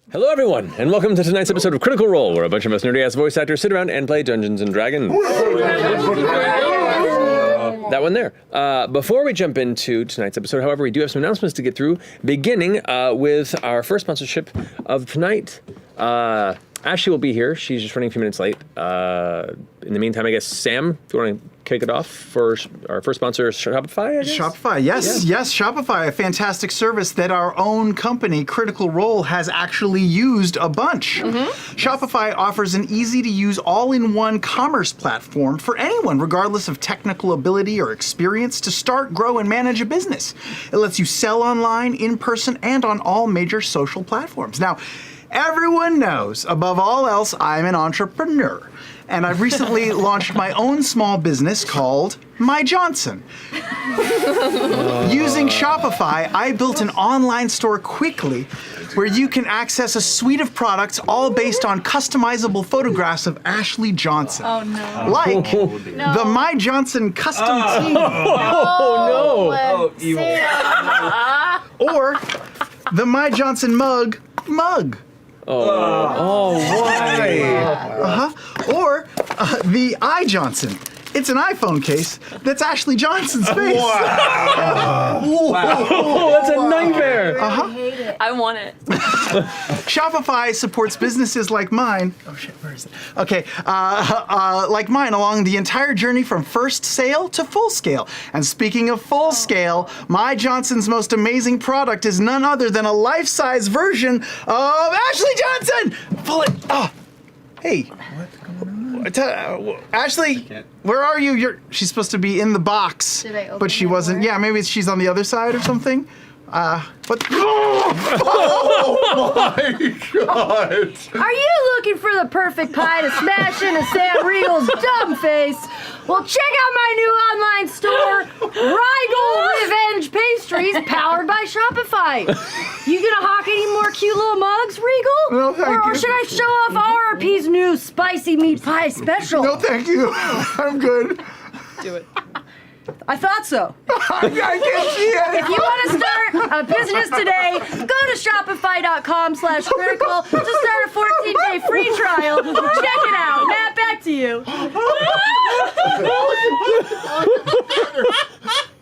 Hello, everyone, and welcome to tonight's episode of Critical Role, where a bunch of us nerdy-ass voice actors sit around and play Dungeons & Dragons. That one there. Before we jump into tonight's episode, however, we do have some announcements to get through, beginning with our first sponsorship of tonight. Ashley will be here. She's just running a few minutes late. In the meantime, I guess, Sam, if you want to kick it off for our first sponsor, Shopify, I guess? Shopify, yes, Shopify, a fantastic service that our own company, Critical Role, has actually used a bunch. Shopify offers an easy-to-use, all-in-one commerce platform for anyone, regardless of technical ability or experience, to start, grow, and manage a business. It lets you sell online, in person, and on all major social platforms. Now, everyone knows, above all else, I'm an entrepreneur. And I've recently launched my own small business called My Johnson. Using Shopify, I built an online store quickly where you can access a suite of products all based on customizable photographs of Ashley Johnson. Oh, no. Like the My Johnson custom tee. Oh, evil. Or the My Johnson mug. Why? Or the iJohnson. It's an iPhone case that's Ashley Johnson's face. Oh, that's a nightmare. I hate it. I want it. Shopify supports businesses like mine. Oh shit, where is it? Okay, like mine along the entire journey from first sale to full scale. And speaking of full scale, My Johnson's most amazing product is none other than a life-size version of Ashley Johnson. Pull it. Oh, hey. What's going on? Ashley, where are you? She's supposed to be in the box, Did I open but she the wasn't. door? Yeah, maybe she's on the other side or something. What? Oh my god! Are you looking for the perfect pie to smash into Sam Riegel's dumb face? Well, check out my new online store, Rigel Revenge Pastries, powered by Shopify. You gonna hawk any more cute little mugs, Regal? No, thank or you. should I show off RRP's new spicy meat pie special? No, thank you. I'm good. Do it. I thought so. I can't see it. If you want to start a business today, go to shopify.com/critical to start a 14-day free trial. Check it out. Matt, back to you.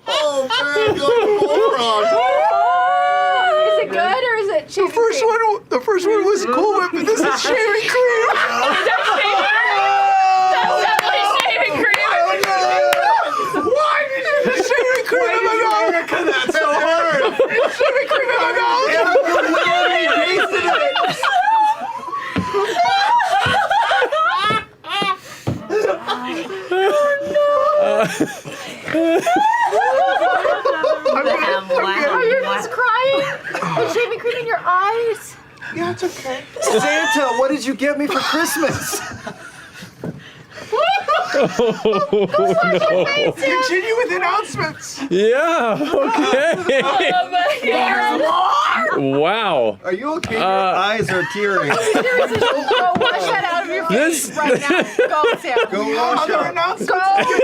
Oh man, you're Is it good or is it cheap? The first one was cool whip, but this is shaving cream. That's definitely shaving cream. Why did you put shaving cream in my mouth? Because that's so hard. Shaving cream in my mouth. Are you just crying? With shaving cream in your eyes? Yeah, it's okay. Santa, what did you get me for Christmas? Continue with announcements. Yeah, okay. Wow. Are you okay? Your eyes are tearing. Seriously, go wash that out of your face right now. Go, Sam. Go wash Other up. announcements.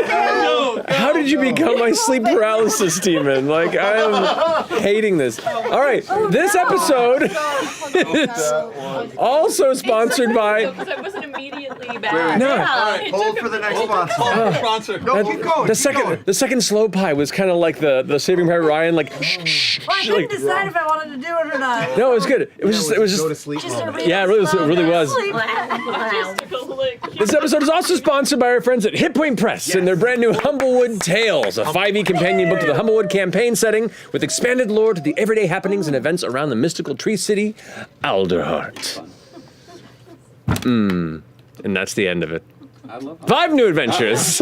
Go. How did you become my sleep paralysis demon? Like, I am hating this. All right, this episode is also sponsored by... Because I wasn't immediately bad. No. All right, hold for the next sponsor. No, keep going. The second slow pie was kind of like the Saving Private Ryan, like shh. I couldn't decide if I wanted to do it or not. No, it was good. It was Go just. to sleep. Yeah, it really was. This episode is also sponsored by our friends at Hit Point Press and their brand new Humblewood Tales, a 5e companion book to the Humblewood campaign setting with expanded lore to the everyday happenings and events around the mystical tree city, Alderheart. And that's the end of it. 5 new adventures.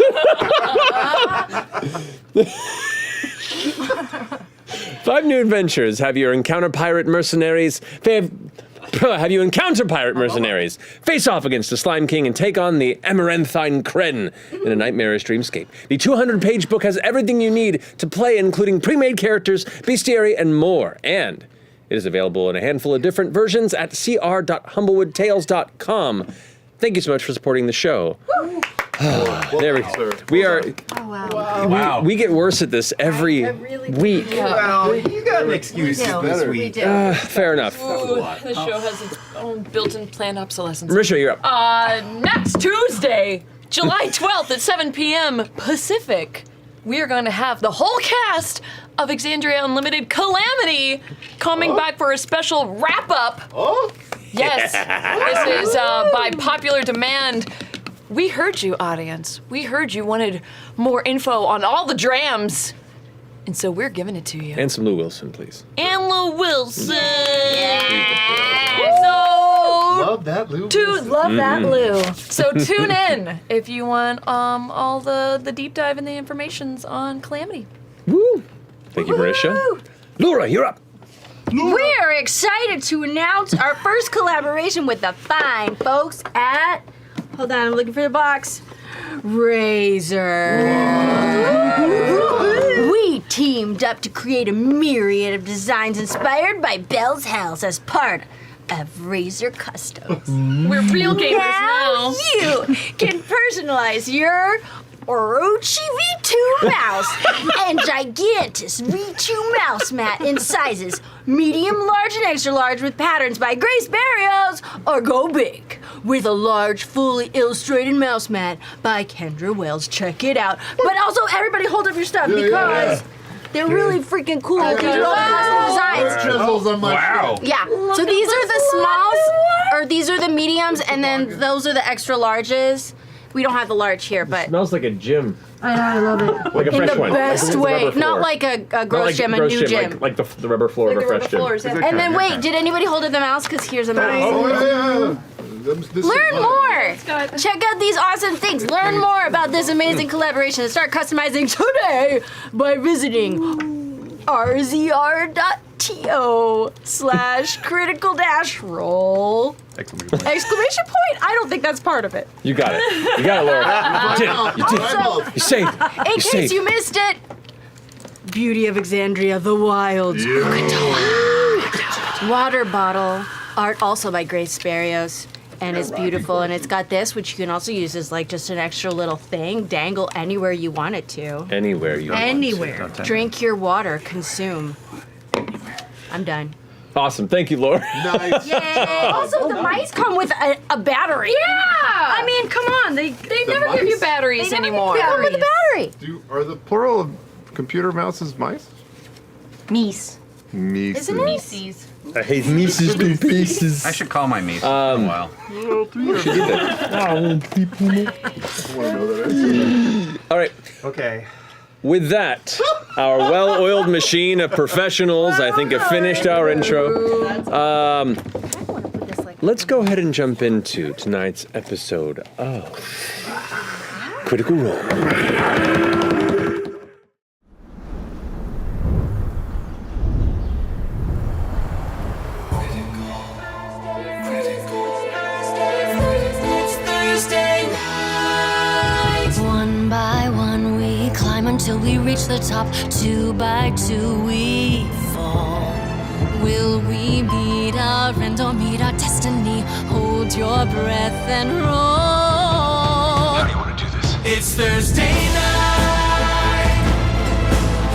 5 new adventures. Have you encounter pirate mercenaries? Have you encounter pirate mercenaries? Face off against the Slime King and take on the Amaranthine Kren in a nightmarish dreamscape. The 200-page book has everything you need to play, including pre-made characters, bestiary, and more. And it is available in a handful of different versions at cr.humblewoodtales.com. Thank you so much for supporting the show. There we go. We are. Oh, Wow. We get worse at this every week. Well, you got an excuse this we week. do. Fair enough. Ooh, the show has its own built-in planned obsolescence. Marisha, you're up. Next Tuesday, July 12th at 7 p.m. Pacific, we are going to have the whole cast of Exandria Unlimited Calamity coming back for a special wrap-up. Oh, Yes, this is by popular demand. We heard you, audience. We heard you wanted more info on all the drams. And so we're giving it to you. And some Lou Wilson, please. And Lou Wilson. love that, Lou. Love that, Lou. So tune in if you want all the deep dive and the informations on Calamity. Woo! Thank you, Marisha. Laura, you're up. We are excited to announce our first collaboration with the fine folks at, hold on, I'm looking for the box, Razor. We teamed up to create a myriad of designs inspired by Belle's House as part of Razor Customs. We're real gamers now. You can personalize your Orochi V2 mouse and Gigantus V2 mouse mat in sizes medium, large, and extra large with patterns by Grace Barrios, or go big with a large, fully illustrated mouse mat by Kendra Wells. Check it out. But also, everybody hold up your stuff because they're really freaking cool. These are all custom designs. Chisels on my Wow. Yeah. So these are the smalls, or these are the mediums, and then those are the extra larges. We don't have the large here, but Smells like a gym. I know, I love it. Like a In fresh the one. best Like a way. rubber Not floor. like a Not gross like gym, a gross new gym. Like the rubber floor of a fresh gym. And then wait, did anybody hold up the mouse? Because here's a mouse. Oh, yeah. Learn more! Check out these awesome things. Learn more about this amazing collaboration and start customizing today by visiting rzr.to/critical-role. Exclamation point? I don't think that's part of it. You got it. You got it, Laura. You did it. You did it. You're safe. In case you missed it, Beauty of Exandria, the Wild. Water bottle, art also by Grace Barrios. And it's beautiful, and it's got this, which you can also use as like just an extra little thing, dangle anywhere you want it to. Anywhere you want. Anywhere. Drink your water, consume. I'm done. Awesome. Thank you, Laura. Nice. Yay! Also, the mice come with a battery. Yeah! I mean, come on. They never give you batteries never anymore. They come with a battery. Are the plural of computer mouses mice? Meese. Mice. Isn't it? Feces. I hate nieces to pieces. I should call my niece in a while. All right. Okay. With that, our well-oiled machine of professionals, I think, have finished our intro. Let's go ahead and jump into tonight's episode of Critical Role. One by one we climb until we reach the top. Two by two we fall. Will we meet our end or meet our destiny? Hold your breath and roll. How do you want to do this? It's Thursday night.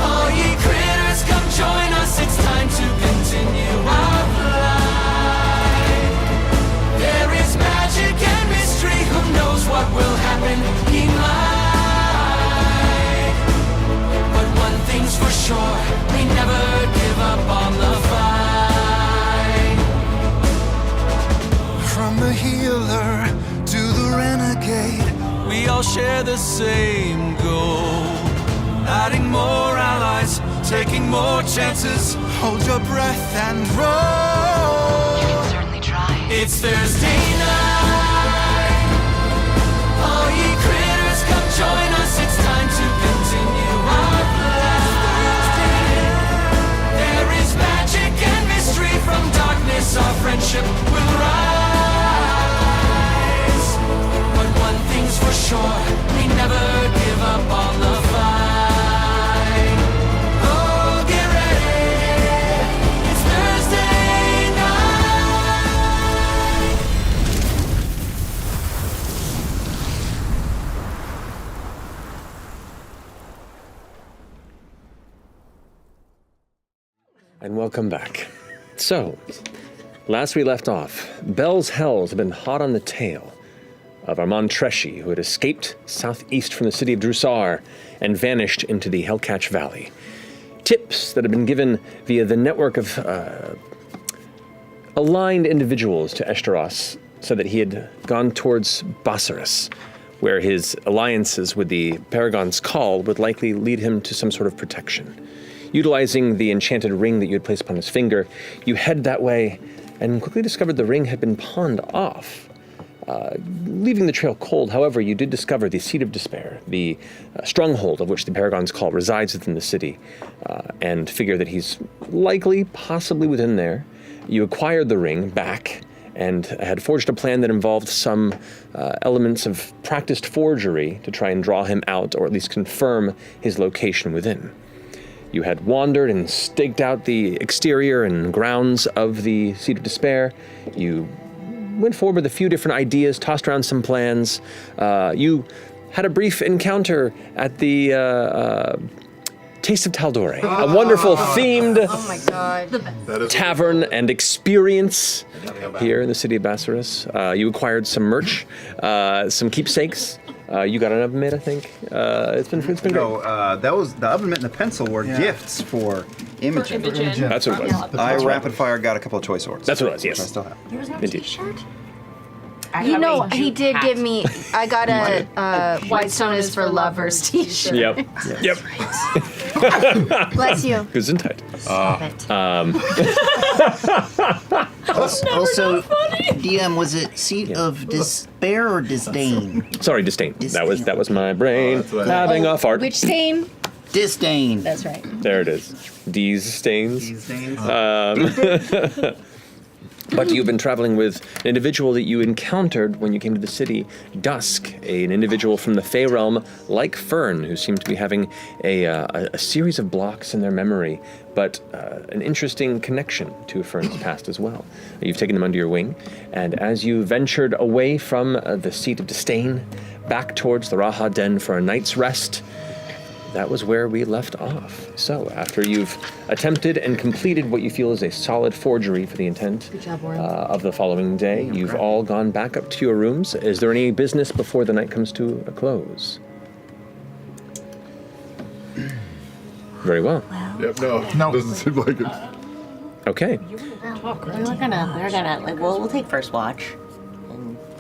All ye critters, come join us. It's time to continue our flight. There is magic and mystery. Who knows what will happen? He might. But one thing's for sure, we never give up on the fight. From the healer to the renegade, we all share the same goal. Adding more allies, taking more chances. Hold your breath and roll. You can certainly try. It's Thursday night. All ye critters, come join us. It's time to continue our flight. There is magic and mystery. From darkness, our friendship will rise. But one thing's for sure, we never give up on the fight. Oh, get ready. It's Thursday night. And welcome back. So, last we left off, Bell's Hells had been hot on the tail of Armand Tresci, who had escaped southeast from the city of Drusar and vanished into the Hellcatch Valley. Tips that had been given via the network of aligned individuals to Eshtaros said that he had gone towards Bassaris, where his alliances with the Paragon's Call would likely lead him to some sort of protection. Utilizing the enchanted ring that you had placed upon his finger, you head that way and quickly discovered the ring had been pawned off. Leaving the trail cold, however, you did discover the Seat of Despair, the stronghold of which the Paragon's Call resides within the city, and figure that he's likely, possibly within there. You acquired the ring back and had forged a plan that involved some elements of practiced forgery to try and draw him out, or at least confirm his location within. You had wandered and staked out the exterior and grounds of the Seat of Despair. You went forward with a few different ideas, tossed around some plans. You had a brief encounter at the Taste of Taldore, a wonderful themed Oh my god. tavern and experience here in the city of Bassaris. You acquired some merch, some keepsakes. You got an oven mitt, I think. It's been great. No, that was the oven mitt and the pencil were gifts for Imogen. That's what it was. I rapid fire got a couple of toy swords. That's what it was, yes. Which I still have. There was no Indeed. t-shirt? You know, he did give me. I got a Whitestone is for lovers t-shirt. Yep. Yep. Bless you. Gesundheit. Also, DM, was it Seat of Despair or Disdain? Sorry, disdain. That was my brain having a fart. Which stain? Disdain. That's right. There it is. These stains. But you've been traveling with an individual that you encountered when you came to the city, Dusk, an individual from the Fey realm like Fern, who seemed to be having a series of blocks in their memory, but an interesting connection to Fern's past as well. You've taken him under your wing, and as you ventured away from the Seat of Disdain, back towards the Raha Den for a night's rest, that was where we left off. So, after you've attempted and completed what you feel is a solid forgery for the intent of the following day, you've all gone back up to your rooms. Is there any business before the night comes to a close? Very well. Yep, no, doesn't seem like it. Okay. We're gonna, we'll take first watch.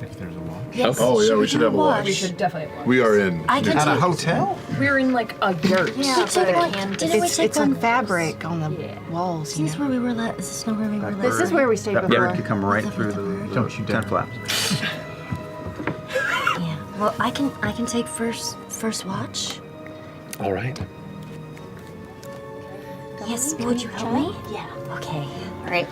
If there's a watch. Yes, Oh yeah, we should have a watch. We should definitely have one. We are in. I can At a take- hotel? We're in like a yurt. Yeah, Take but one. it can. Didn't we take It's a one? fabric on the walls. Is this where we were Is this not where we were last? This is where we stayed That before. bird could come right through the Don't you dare. tent flaps. Yeah. Well, I can take first watch. All right. Yes. Would you help me? Yeah. Okay. All right.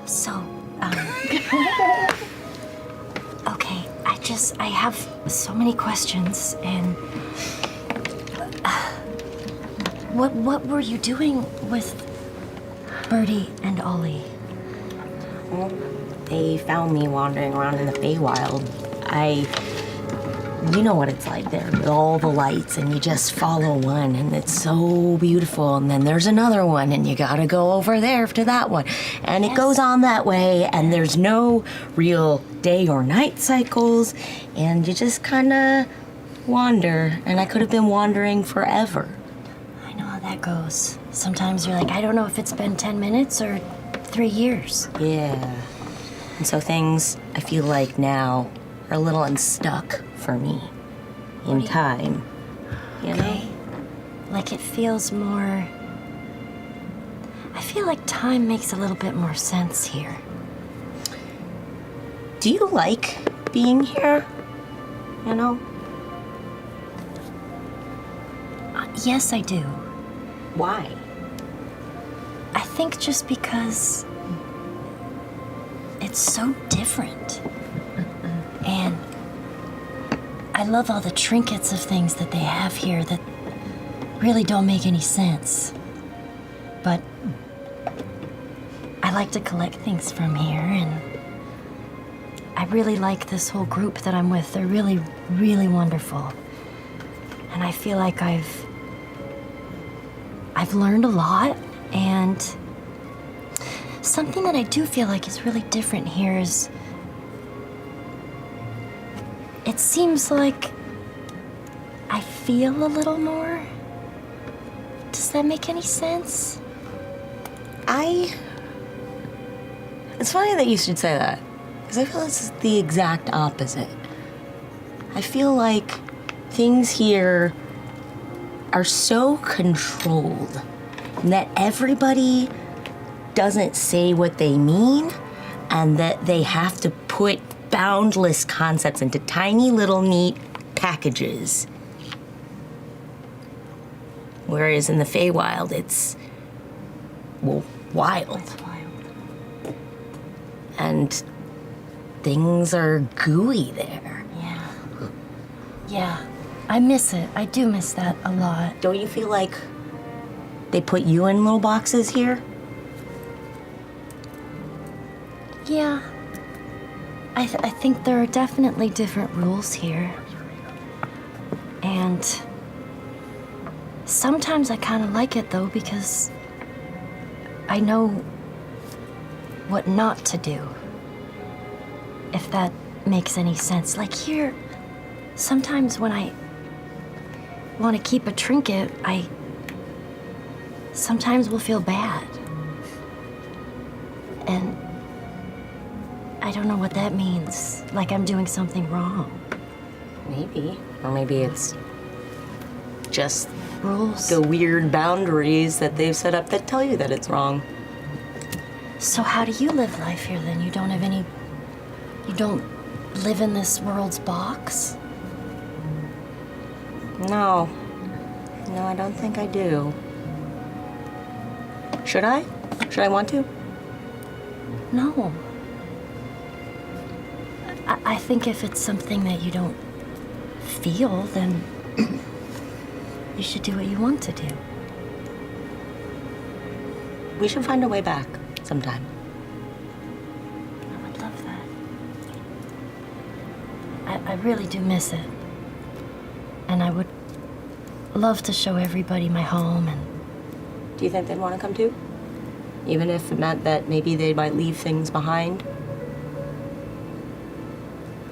So, okay, I have so many questions, and what were you doing with Birdie and Ollie? Well, they found me wandering around in the Feywild. You know what it's like there with all the lights, and you just follow one, and it's so beautiful, and then there's another one, and you gotta go over there to that one, and it goes on that way, and there's no real day or night cycles, and you just kinda wander, and I could have been wandering forever. I know how that goes. Sometimes you're like, I don't know if it's been 10 minutes or 3 years. Yeah. And so things, I feel like now, are a little unstuck for me in time. You know? Like it feels more... I feel like time makes a little bit more sense here. Do you like being here? You know? Yes, I do. Why? I think just because it's so different. And I love all the trinkets of things that they have here that really don't make any sense. But I like to collect things from here, and I really like this whole group that I'm with. They're really, really wonderful. And I feel like I've I've learned a lot, and something that I do feel like is really different here is it seems like I feel a little more. Does that make any sense? It's funny that you should say that, because I feel it's the exact opposite. I feel like things here are so controlled that everybody doesn't say what they mean, and that they have to put boundless concepts into tiny little neat packages. Whereas in the Feywild, it's, well, wild. And things are gooey there. Yeah, I miss it. I do miss that a lot. Don't you feel like they put you in little boxes here? Yeah. I think there are definitely different rules here. And sometimes I kind of like it, though, because I know what not to do. If that makes any sense. Like here, sometimes when I want to keep a trinket, I sometimes will feel bad. And I don't know what that means. Like I'm doing something wrong. Maybe. Or maybe it's just rules. The weird boundaries that they've set up that tell you that it's wrong. So how do you live life here then? You don't have any... You don't live in this world's box? No. No, I don't think I do. Should I? Should I want to? No. I think if it's something that you don't feel, then you should do what you want to do. We should find a way back sometime. I would love that. I really do miss it. And I would love to show everybody my home and... Do you think they'd want to come too? Even if it meant that maybe they might leave things behind?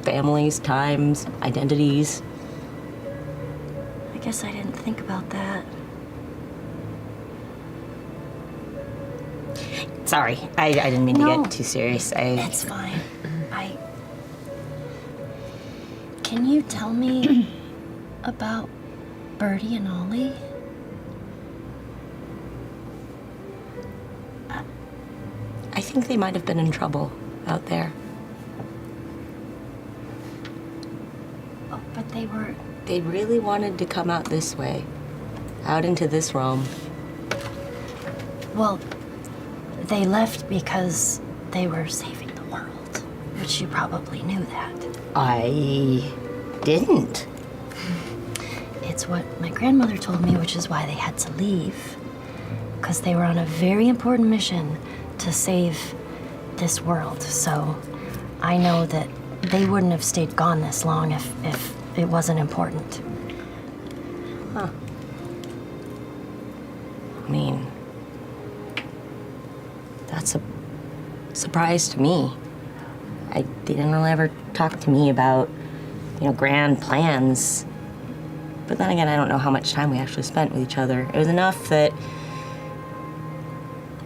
Families, times, identities. I guess I didn't think about that. Sorry, I didn't mean to get too serious. It's fine. Can you tell me about Birdie and Ollie? I think they might have been in trouble out there. Oh, but they were... They really wanted to come out this way, out into this realm. Well, they left because they were saving the world, which you probably knew that. I didn't. It's what my grandmother told me, which is why they had to leave. Because they were on a very important mission to save this world. So I know that they wouldn't have stayed gone this long if it wasn't important. Huh. I mean, that's a surprise to me. They didn't really ever talk to me about, grand plans. But then again, I don't know how much time we actually spent with each other. It was enough that,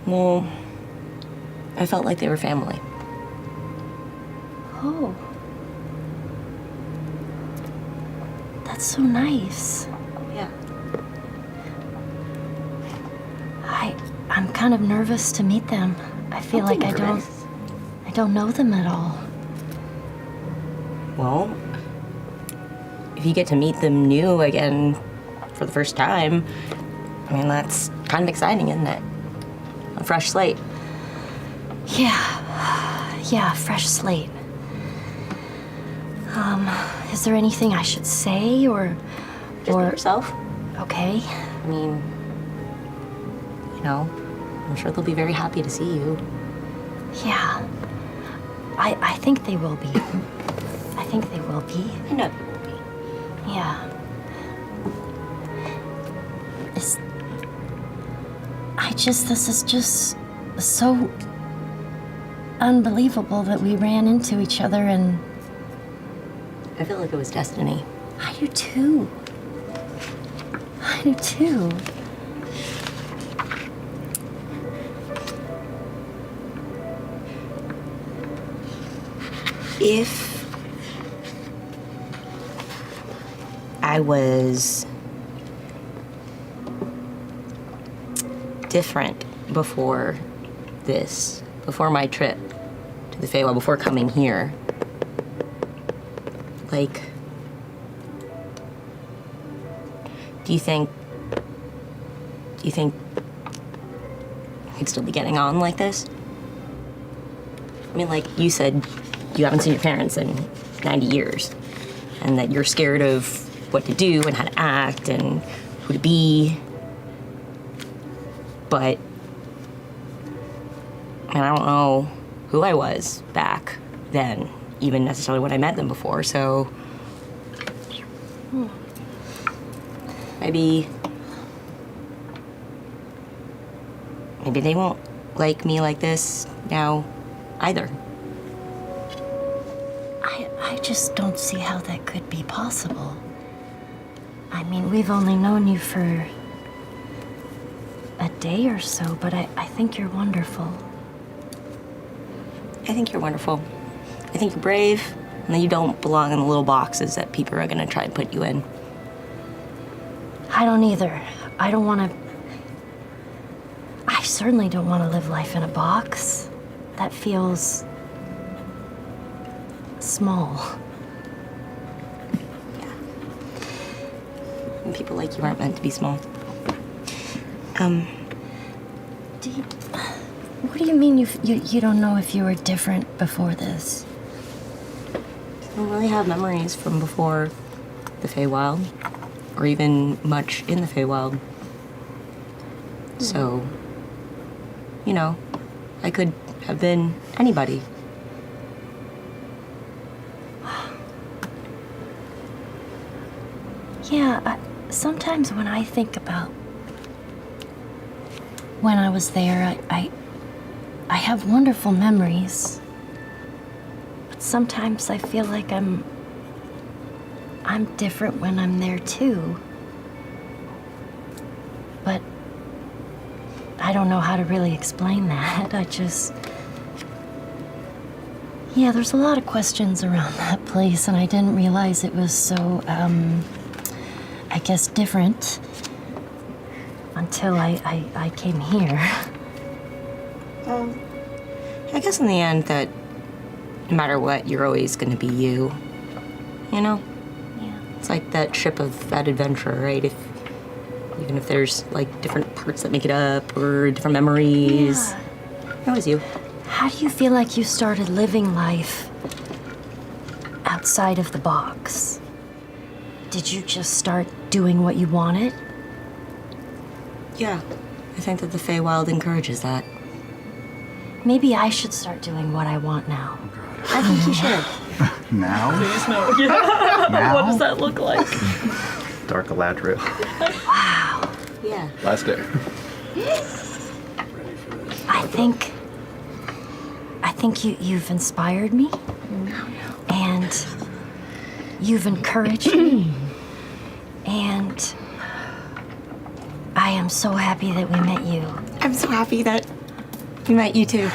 well, I felt like they were family. Oh. That's so nice. Yeah. I'm kind of nervous to meet them. I feel like I don't know them at all. Well, if you get to meet them new again for the first time, I mean, that's kind of exciting, isn't it? A fresh slate. Yeah, fresh slate. Is there anything I should say or Just be yourself? Okay. I mean, I'm sure they'll be very happy to see you. Yeah. I think they will be. I think they will be. I know they will be. Yeah. This is just so unbelievable that we ran into each other and... I feel like it was destiny. I do too. I do too. If I was different before this, before my trip to the Feywild, before coming here, like, do you think we'd still be getting on like this? I mean, like you said, you haven't seen your parents in 90 years, and that you're scared of what to do and how to act and who to be. But I don't know who I was back then, even necessarily when I met them before, so maybe they won't like me like this now either. I just don't see how that could be possible. I mean, we've only known you for a day or so, but I think you're wonderful. I think you're wonderful. I think you're brave, and that you don't belong in the little boxes that people are gonna try and put you in. I don't either. I don't want to... I certainly don't want to live life in a box. That feels... small. Yeah. And people like you aren't meant to be small. What do you mean you don't know if you were different before this? I don't really have memories from before the Feywild, or even much in the Feywild. So, you know, I could have been anybody. Yeah, sometimes when I think about when I was there, I have wonderful memories. But sometimes I feel like I'm different when I'm there too. But I don't know how to really explain that. Yeah, there's a lot of questions around that place, and I didn't realize it was so, I guess, different until I came here. I guess in the end that no matter what, you're always gonna be you. You know? Yeah. It's like that ship of that adventure, right? Even if there's like different parts that make it up or different memories, you're always you. How do you feel like you started living life outside of the box? Did you just start doing what you wanted? Yeah, I think that the Feywild encourages that. Maybe I should start doing what I want now. I think you should. Now? Please no. Yeah. Now? What does that look like? Dark Galadriel. Wow. Yeah. Last day. I think you've inspired me, and you've encouraged me, and I am so happy that we met you. I'm so happy that we met you too.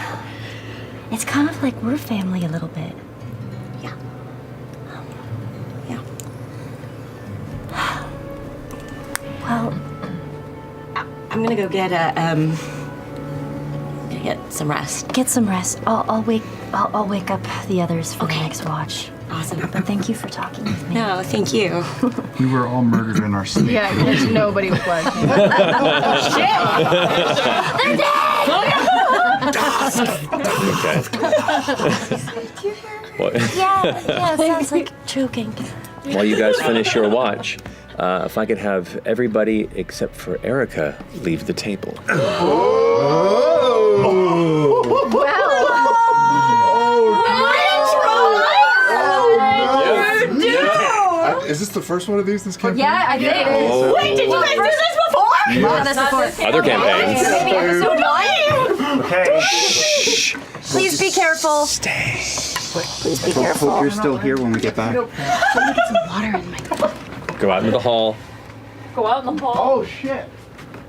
It's kind of like we're family a little bit. Yeah. Yeah. Well, I'm gonna go get some rest. get some rest. I'll wake up the others for the next watch. Awesome. But thank you for talking with me. No, thank you. We were all murdered in our sleep. Yeah, because nobody was watching. They're dead! Okay. What? Yeah, it sounds like choking. While you guys finish your watch, if I could have everybody except for Erica leave the table. Is this the first one of these this campaign? Yeah, I did. Oh. Wait, did you guys do this before? Not as a fourth. Other campaigns. Maybe episode 1? Okay. Please be careful. Stay. Please be careful. Hope you're still here when we get back. Let me get some water in my cup. Go out into the hall. Go out in the hall. Oh shit.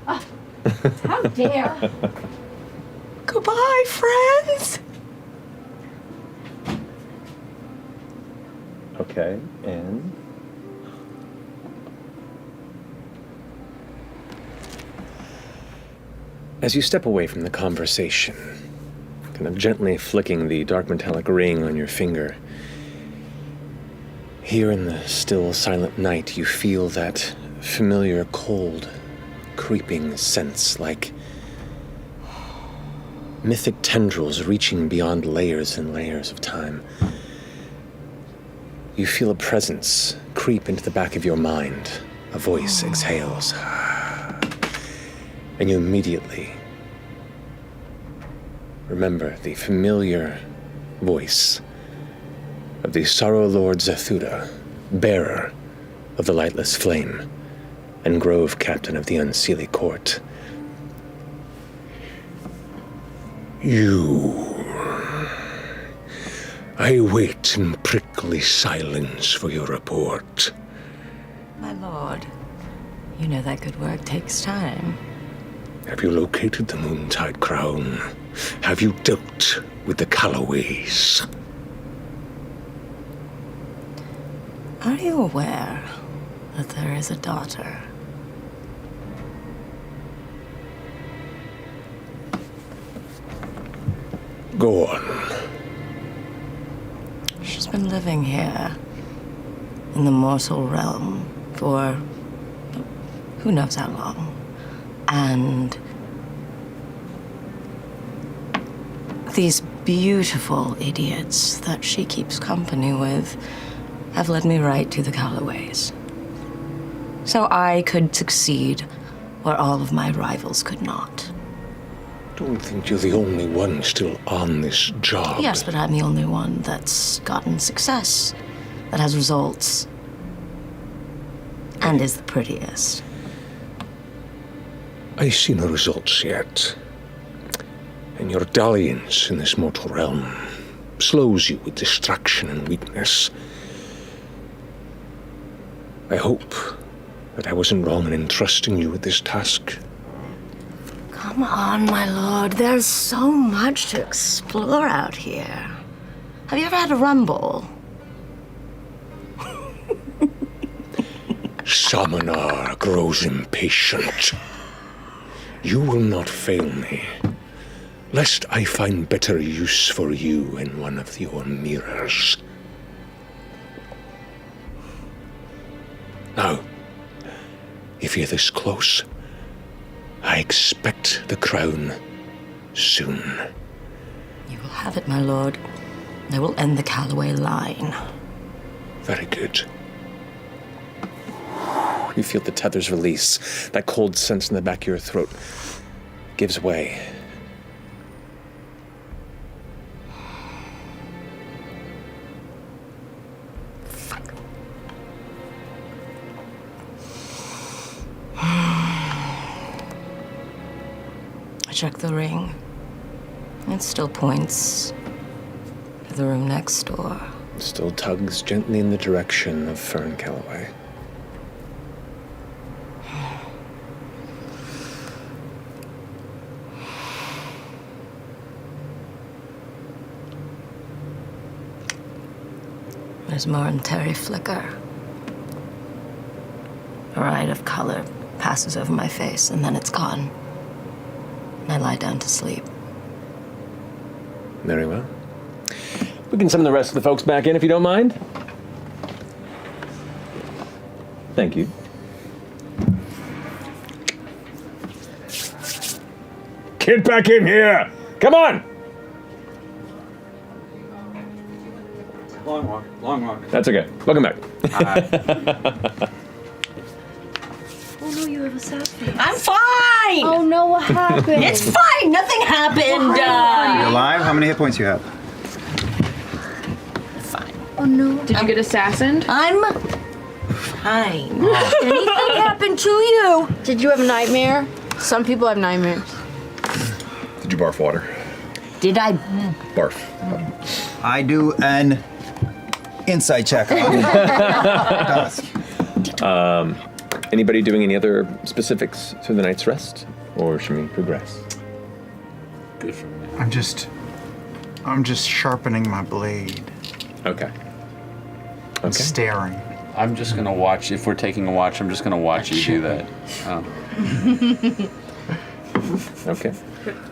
How dare. Goodbye, friends. Okay, and as you step away from the conversation, kind of gently flicking the dark metallic ring on your finger, here in the still, silent night, you feel that familiar, cold, creeping sense, like mythic tendrils reaching beyond layers and layers of time. You feel a presence creep into the back of your mind. A voice exhales. And you immediately remember the familiar voice of the Sorrow Lord Zethuda, bearer of the lightless flame and grove captain of the Unseelie Court. You. I wait in prickly silence for your report. My lord, you know that good work takes time. Have you located the Moontide Crown? Have you dealt with the Callaways? Are you aware that there is a daughter? Go on. She's been living here in the mortal realm for who knows how long. And these beautiful idiots that she keeps company with have led me right to the Callaways. So I could succeed where all of my rivals could not. Don't think you're the only one still on this job. Yes, but I'm the only one that's gotten success, that has results, and is the prettiest. I see no results yet. And your dalliance in this mortal realm slows you with distraction and weakness. I hope that I wasn't wrong in entrusting you with this task. Come on, my lord. There's so much to explore out here. Have you ever had a rumble? Samanar grows impatient. You will not fail me, lest I find better use for you in one of your mirrors. Now, if you're this close, I expect the crown soon. You will have it, my lord. I will end the Callaway line. Very good. You feel the tethers release. That cold sense in the back of your throat gives way. I check the ring. It still points to the room next door. Still tugs gently in the direction of Fern Calloway. There's a momentary flicker. A riot of color passes over my face, and then it's gone. And I lie down to sleep. Very well. We can summon the rest of the folks back in if you don't mind. Thank you. Get back in here! Come on! Long walk, long walk. That's okay. Welcome back. Oh no, you have a sad face. I'm fine! Oh no, what happened? It's fine! Nothing happened! You alive? How many hit points you have? Oh no. Did you get assassined? I'm time. Anything happened to you? Did you have a nightmare? Some people have nightmares. Did you barf water? Did I? Barf. I do an insight check. Anybody doing any other specifics through the night's rest? Or should we progress? Good for me. I'm just sharpening my blade. Okay. And staring. I'm just gonna watch. If we're taking a watch, I'm just gonna watch you do that. Okay.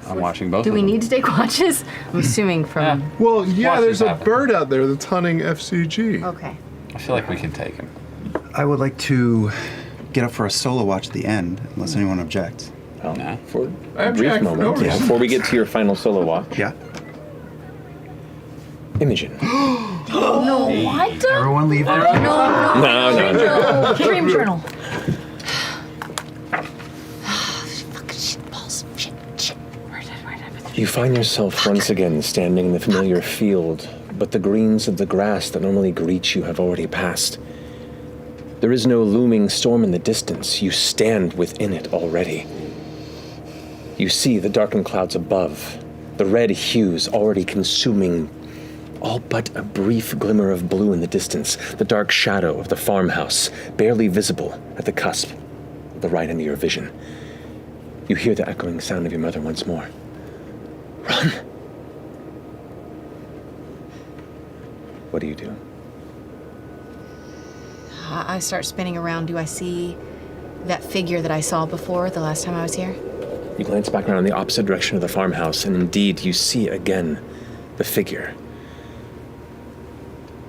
I'm watching both. Do of we them. need to take watches? I'm assuming from. Well, yeah, Watch there's this a happen. bird out there that's hunting FCG. Okay. I feel like we can take him. I would like to get up for a solo watch at the end, unless anyone objects. Nah. For I a brief object for no moment, reason. before we get to your final solo walk. Yeah. Imogen. No, what? Everyone leave. No. Dream journal. You find yourself once again standing in the familiar field, but the greens of the grass that normally greet you have already passed. There is no looming storm in the distance. You stand within it already. You see the darkened clouds above, the red hues already consuming all but a brief glimmer of blue in the distance, the dark shadow of the farmhouse, barely visible at the cusp of the right end of your vision. You hear the echoing sound of your mother once more. Run! What do you do? I start spinning around. Do I see that figure that I saw before the last time I was here? You glance back around in the opposite direction of the farmhouse, and indeed you see again the figure.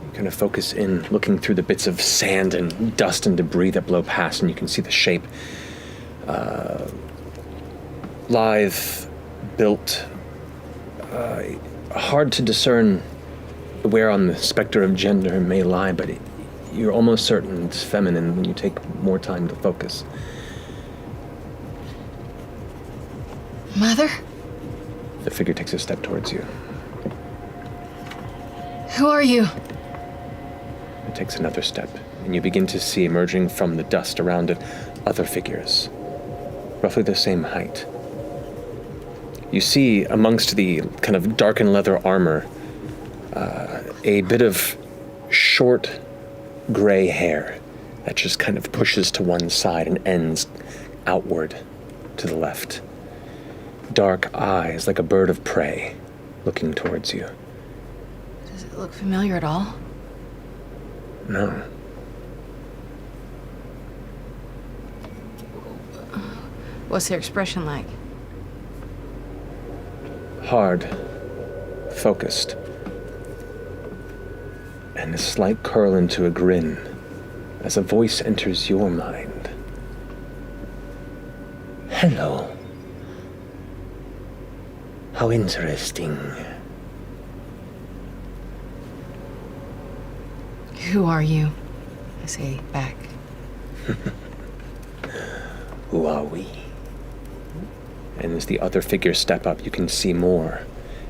You kind of focus in, looking through the bits of sand and dust and debris that blow past, and you can see the shape. Lithe, built, hard to discern where on the specter of gender it may lie, but you're almost certain it's feminine when you take more time to focus. Mother? The figure takes a step towards you. Who are you? It takes another step, and you begin to see emerging from the dust around it other figures, roughly the same height. You see amongst the kind of darkened leather armor a bit of short gray hair that just kind of pushes to one side and ends outward to the left. Dark eyes like a bird of prey looking towards you. Does it look familiar at all? No. What's their expression like? Hard, focused, and a slight curl into a grin as a voice enters your mind. Hello. How interesting. Who are you? I say back. Who are we? And as the other figures step up, you can see more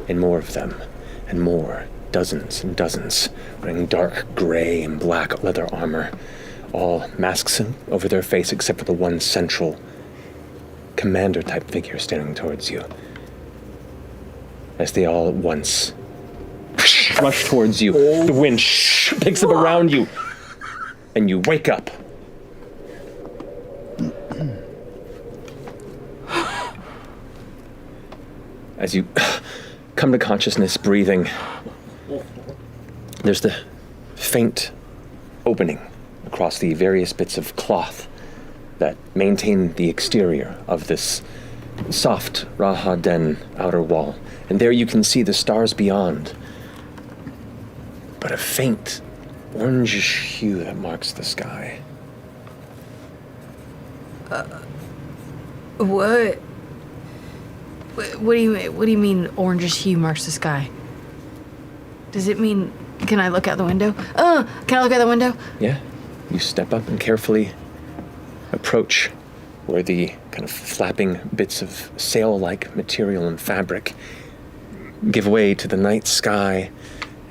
and more of them, and more, dozens and dozens, wearing dark gray and black leather armor, all masks over their face except for the one central commander-type figure staring towards you. As they all at once rush towards you, the wind picks up around you, and you wake up. As you come to consciousness, breathing, there's the faint opening across the various bits of cloth that maintain the exterior of this soft Raha Den outer wall. And there you can see the stars beyond, but a faint orangish hue that marks the sky. What? What do you mean orangish hue marks the sky? Does it mean, can I look out the window? Can I look out the window? Yeah. You step up and carefully approach where the kind of flapping bits of sail-like material and fabric give way to the night sky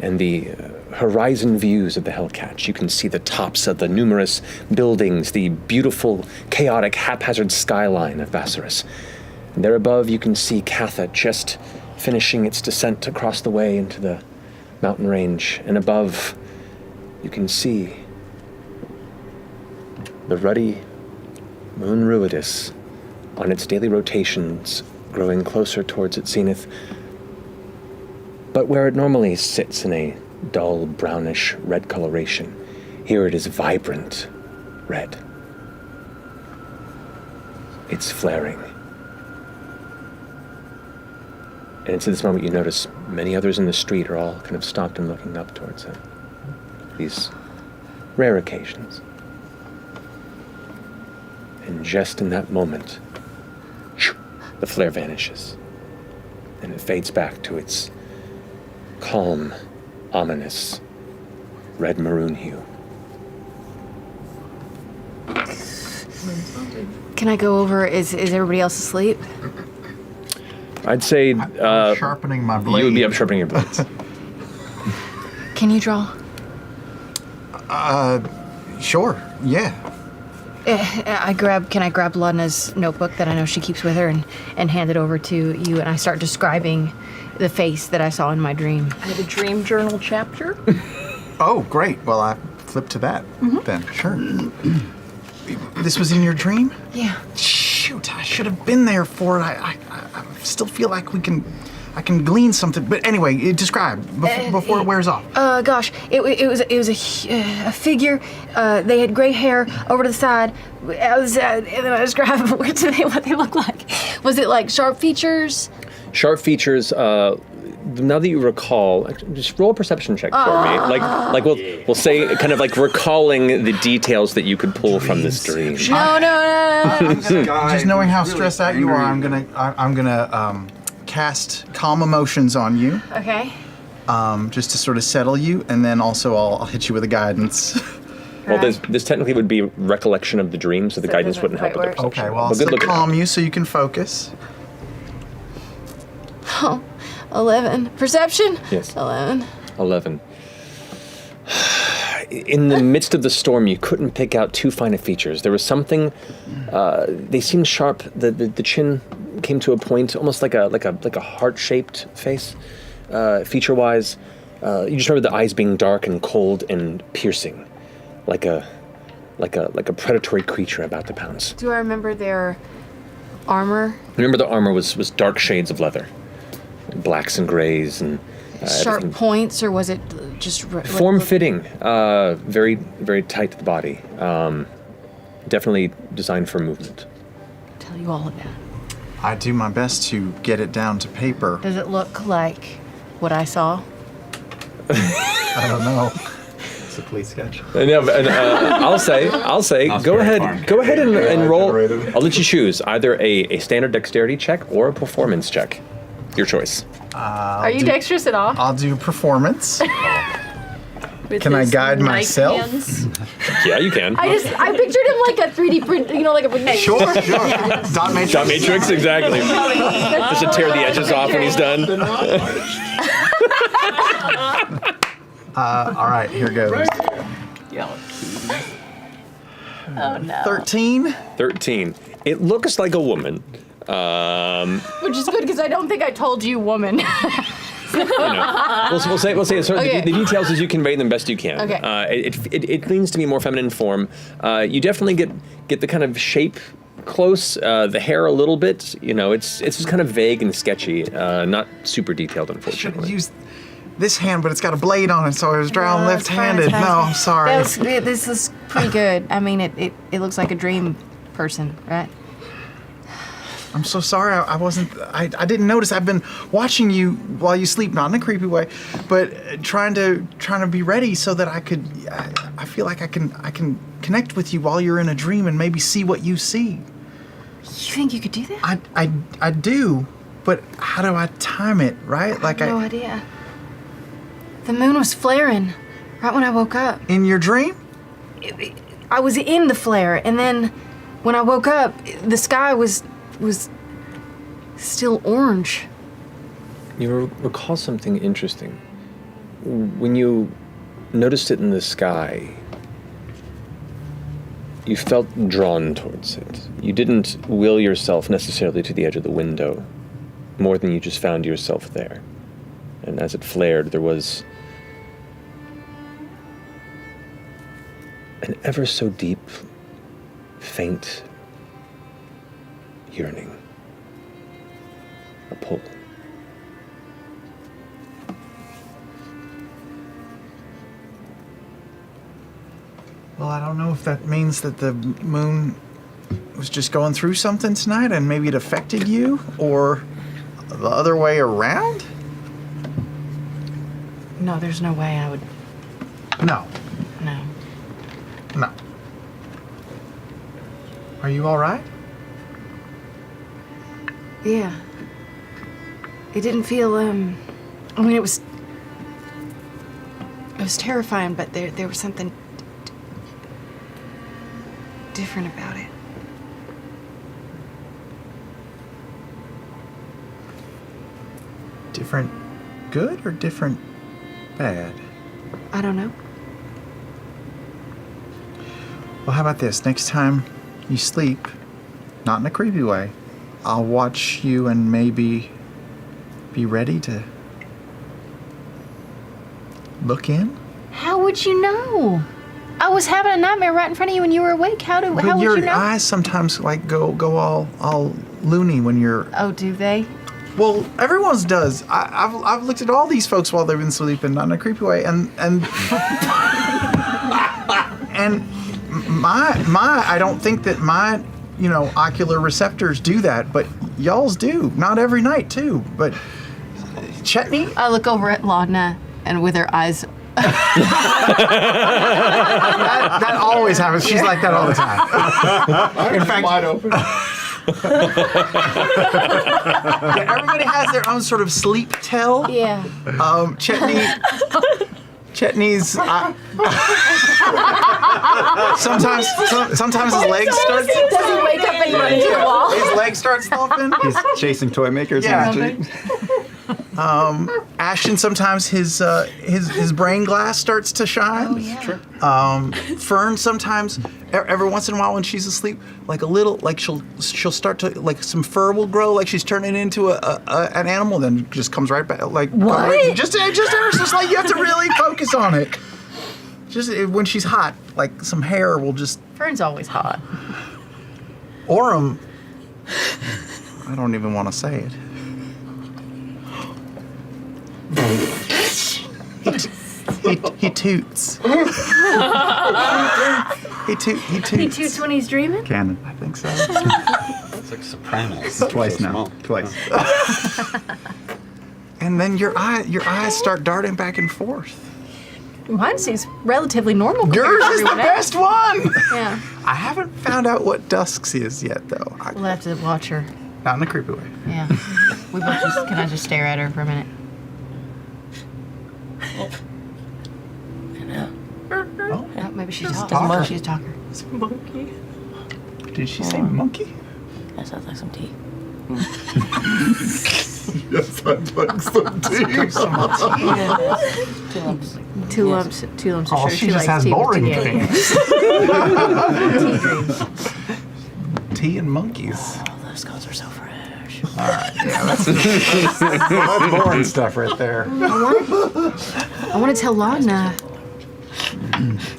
and the horizon views of the Hellcatch. You can see the tops of the numerous buildings, the beautiful, chaotic, haphazard skyline of Vassarus. And there above, you can see Catha just finishing its descent across the way into the mountain range. And above, you can see the ruddy moon Ruidus on its daily rotations, growing closer towards its zenith. But where it normally sits in a dull brownish red coloration, here it is vibrant red. It's flaring. And it's at this moment you notice many others in the street are all kind of stopped and looking up towards it. These rare occasions. And just in that moment, the flare vanishes. And it fades back to its calm, ominous, red-maroon hue. Can I go over? Is everybody else asleep? I'd say I'm sharpening my blade. you would be up sharpening your blades. Can you draw? Sure. Yeah. Can I grab Ludna's notebook that I know she keeps with her and hand it over to you, and I start describing the face that I saw in my dream. I have a dream journal chapter. Oh, great. Well, I flip to that then. Sure. This was in your dream? Yeah. Shoot, I should have been there for it. I still feel like I can glean something. But anyway, describe before it wears off. Gosh, it was a figure. They had gray hair over to the side. And then I described what they look like. Was it like sharp features? Sharp features. Now that you recall, just roll a perception check for me. Like we'll say, kind of like recalling the details that you could pull from this dream. No. Just knowing how stressed out you are, I'm gonna cast calm emotions on you. Okay. Just to sort of settle you, and then also I'll hit you with a guidance. Well, this technically would be recollection of the dream, so the guidance wouldn't help with the perception. Okay, well, I'll But good still looking. calm you so you can focus. Oh, 11. Perception? Yes. 11. 11. In the midst of the storm, you couldn't pick out too fine of features. There was something. They seemed sharp. The chin came to a point, almost like a heart-shaped face, feature-wise. You just remember the eyes being dark and cold and piercing, like a predatory creature about to pounce. Do I remember their armor? Remember, the armor was dark shades of leather, blacks and grays, and Sharp everything. points, or was it just Form-fitting, very, very tight to the body. Definitely designed for movement. Tell you all about. I do my best to get it down to paper. Does it look like what I saw? I don't know. It's a police sketch. I'll say, go ahead and roll. I'll let you choose either a standard dexterity check or a performance check. Your choice. Are you dexterous at all? I'll do performance. With Can I his guide knife myself? hands. Yeah, you can. I pictured him like a 3D print, like a Sure. Dot matrix. Dot matrix, exactly. Just to tear the edges off when he's done. All right, here goes. Oh no. 13. 13. It looks like a woman. Which is good because I don't think I told you, woman. We'll say Okay. the details as you convey them best you can. Okay. It leans to be more feminine form. You definitely get the kind of shape close, the hair a little bit. It's just kind of vague and sketchy, not super detailed, Should have unfortunately. used this hand, but it's got a blade on it, so I was drawing No, it's fine, left-handed. it's fine. No, I'm sorry. This is pretty good. I mean, it looks like a dream person, right? I'm so sorry. I wasn't. I didn't notice. I've been watching you while you sleep, not in a creepy way, but trying to be ready so that I could. I feel like I can connect with you while you're in a dream and maybe see what you see. You think you could do that? I do, but how do I time it? Right? I have no idea. The moon was flaring right when I woke up. In your dream? I was in the flare, and then when I woke up, the sky was still orange. You recall something interesting. when you noticed it in the sky, you felt drawn towards it. You didn't will yourself necessarily to the edge of the window, more than you just found yourself there. And as it flared, there was an ever so deep, faint yearning, a pull. Well, I don't know if that means that the moon was just going through something tonight and maybe it affected you, or the other way around? No, there's no way I would. No. No. No. Are you all right? Yeah. It didn't feel, I mean, it was terrifying, but there was something different about it. Different good or different bad? I don't know. Well, how about this? Next time you sleep, not in a creepy way, I'll watch you and maybe be ready to look in. How would you know? I was having a nightmare right in front of you when you were awake. How But would you your know? eyes sometimes like go all loony when you're. Oh, do they? Well, everyone's does. I've looked at all these folks while they've been sleeping, not in a creepy way, and and my I don't think that my ocular receptors do that, but y'all's do. Not every night too, but Chetney. I look over at Logna, and with her eyes. that always happens. She's like that all the time. In fact, wide open. Yeah, everybody has their own sort of sleep tell. Yeah. Chetney's. Sometimes his legs start. Does he wake up and run into the wall? His legs start slumping. He's chasing toy makers Yeah. on the street. Ashton, sometimes his brain glass starts to shine. Oh, yeah. Fern, sometimes, every once in a while when she's asleep, like a little, like she'll start to, like some fur will grow, like she's turning into an animal, then it just comes right back, like What? Just like you have to really focus on it. Just when she's hot, like some hair will just. Fern's always hot. Orem. I don't even want to say it. He toots. He toots. He toots when he's dreaming? Canon. I think so. It's like Sopranos. Twice So now. small. Twice. And then your eyes start darting back and forth. Mine seems relatively normal. Yours is the best one. Yeah. I haven't found out what Dusk's is yet, though. We'll have to watch her. Not in a creepy way. Yeah. Can I just stare at her for a minute? Oh, maybe she's talking. She's a talker. Monkey. Did she say monkey? That sounds like some tea. Yes, I'd like some tea. Two lumps of Oh, sugar. she just has tea with boring tea. things. Tea dreams. Tea and monkeys. Oh, those scones are so fresh. All right, yeah, that's boring stuff right there. I want to tell Logna.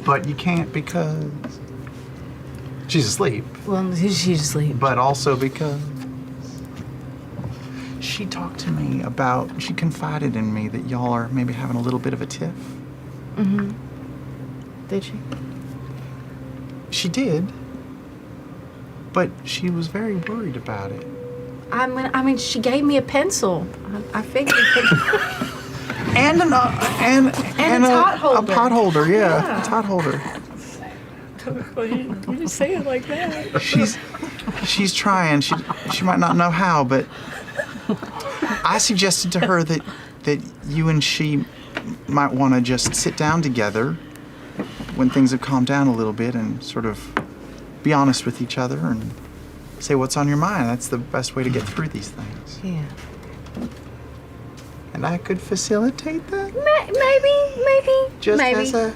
But you can't because she's asleep. Well, she's asleep. But also because she talked to me about, she confided in me that y'all are maybe having a little bit of a tiff. Mm-hmm. Did she? She did. But she was very worried about it. I mean, she gave me a pencil. I figured. And a tot holder. A pot holder, yeah. A tot holder. You just say it like that. She's trying. She might not know how, but I suggested to her that you and she might want to just sit down together when things have calmed down a little bit and sort of be honest with each other and say what's on your mind. That's the best way to get through these things. Yeah. And I could facilitate that? Maybe. Just maybe. as a...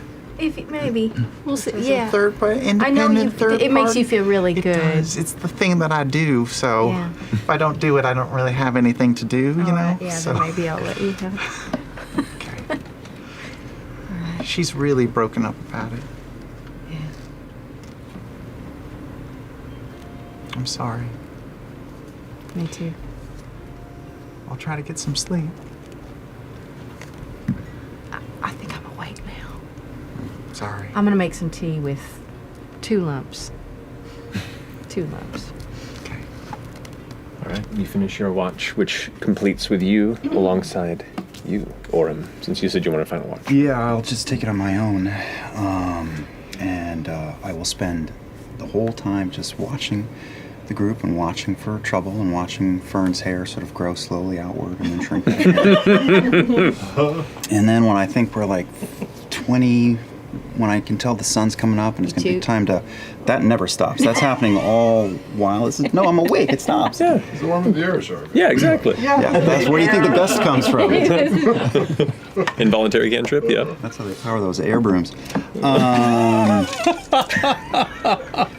Maybe. We'll see. As Yeah. a third party, I know independent third it makes you party? feel really good. It does. It's the thing that I do, so Yeah. if I don't do it, I don't really have anything to do, you know? Alright, yeah, so then maybe I'll let you go. she's really broken up about it. Yeah. I'm sorry. Me too. I'll try to get some sleep. I think I'm awake now. Sorry. I'm gonna make some tea with 2 lumps. 2 lumps. All right, you finish your watch, which completes with you alongside you, Orem, since you said you want a final watch. Yeah, I'll just take it on my own. And I will spend the whole time just watching the group and watching for trouble and watching Fern's hair sort of grow slowly outward and then shrink. And then when I think we're like 20, when I can tell the sun's coming up and it's going to be time to, that never stops. That's happening all while. No, I'm awake. It stops. Yeah. It's the one with the air shark. Yeah, exactly. Yeah, that's where do you think the gust comes from? Involuntary cantrip, yeah. That's how they power those air brooms.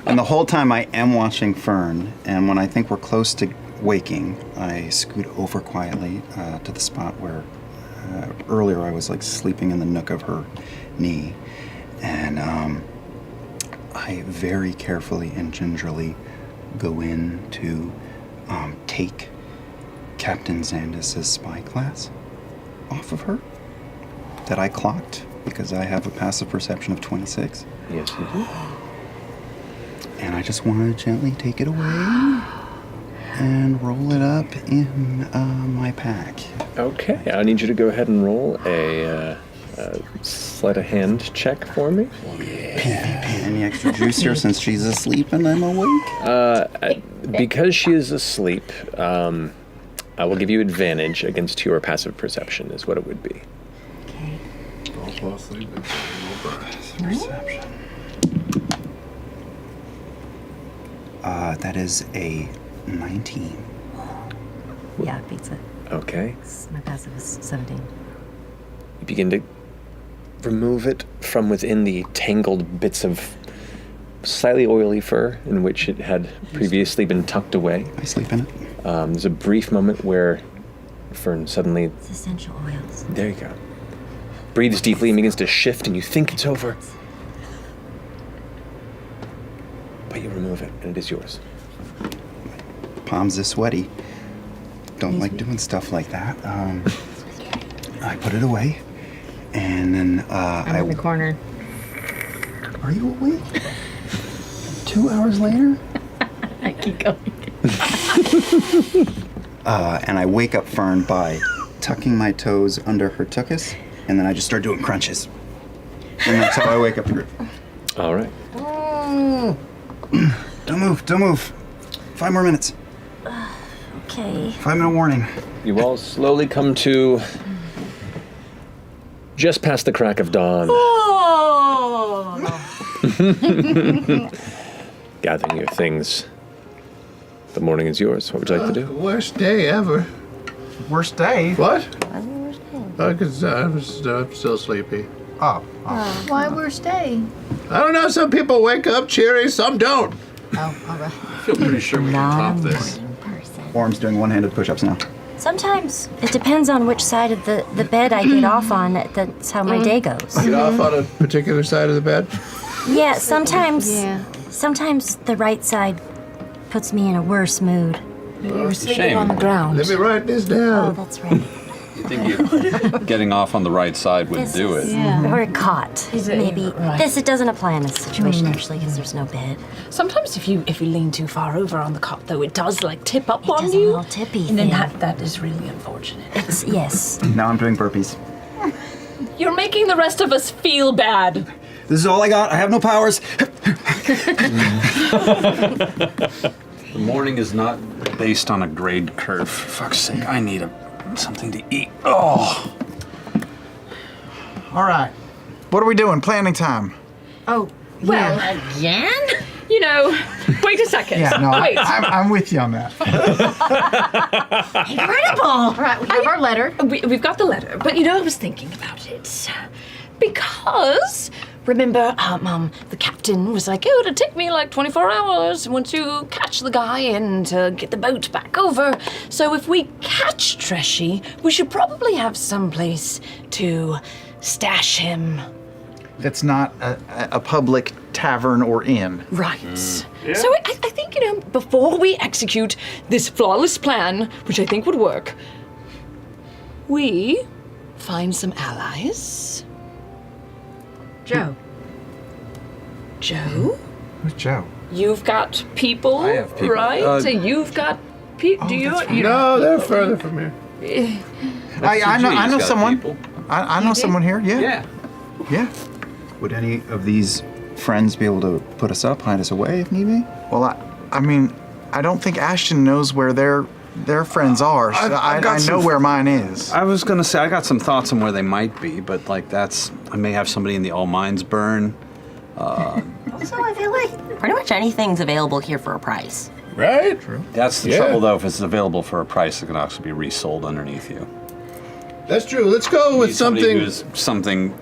And the whole time I am watching Fern, and when I think we're close to waking, I scoot over quietly to the spot where earlier I was like sleeping in the nook of her knee. And I very carefully and gingerly go in to take Captain Xandis' spyglass off of her that I clocked because I have a passive perception of 26. Yes, you do. And I just want to gently take it away and roll it up in my pack. Okay, I need you to go ahead and roll a sleight of hand check for me. Any extra juice here since she's asleep and I'm awake? Because she is asleep, I will give you advantage against your passive perception, is what it would be. Don't fall asleep. Perception. That is a 19. Yeah, it beats it. Okay. My passive is 17. You begin to remove it from within the tangled bits of slightly oily fur in which it had previously been tucked away. I sleep in it. There's a brief moment where Fern suddenly... It's essential oils. There you go. Breathes deeply and begins to shift, and you think it's over. But you remove it, and it is yours. Palms are sweaty. Don't like doing stuff like that. I put it away, and then I'm in the corner. Are you awake? 2 hours later? I keep going. And I wake up Fern by tucking my toes under her tuchus, and then I just start doing crunches. And that's how I wake up the group. All right. Don't move. 5 more minutes. Okay. 5-minute warning. You all slowly come to just past the crack of dawn. Gathering your things. The morning is yours. What would you like to do? Worst day ever. Worst day? What? Because I'm still sleepy. Oh. Why worst day? I don't know. Some people wake up cheery, some don't. Oh, all right. I feel pretty sure we can top this. Orm's doing one-handed push-ups now. Sometimes it depends on which side of the bed I get off on. That's how my day goes. Get off on a particular side of the bed. Yeah, sometimes. Yeah. Sometimes the right side puts me in a worse mood. You were sleeping shame. on the ground. Let me write this Oh, down. that's right. I think getting off on the right side would This do it. is- Yeah. Or caught. Maybe. right. It doesn't apply in this situation actually because there's no bed. Sometimes if you lean too far over on the cot, though, it does like tip up It on does a you. little tippy And then thing. that is really unfortunate. It's yes. Now I'm doing burpees. You're making the rest of us feel bad. This is all I got. I have no powers. The morning is not based on a grade curve. For fuck's sake, I need something to eat. Oh. All right. What are we doing? Planning time. Oh, Well, again? you know, wait a second. Yeah, no, wait. I'm with you on that. Incredible! All right, we have our letter. We've got the letter, but you know, I was thinking about it. Because, remember, the captain was like, it'll take me like 24 hours once you catch the guy and get the boat back over. So if we catch Treshy, we should probably have someplace to stash him. That's not a public tavern or inn. Right. So I think, you know, before we execute this flawless plan, which I think would work, we find some allies. Joe. Joe? Who's Joe? You've got people, I have people. right? So you've got people. Do you? You No, they're further from here. I know someone. I know someone here. Yeah. Yeah. Would any of these friends be able to put us up, hide us away if need be? Well, I mean, I don't think Ashton knows where their friends are. So I know where mine is. I was gonna say I got some thoughts on where they might be, but like I may have somebody in the All Minds Burn. Also, I feel like pretty much anything's available here for a price. Right? True. That's the trouble, though. If it's available for a price, it can also be resold underneath you. That's true. Let's go with something. Who's something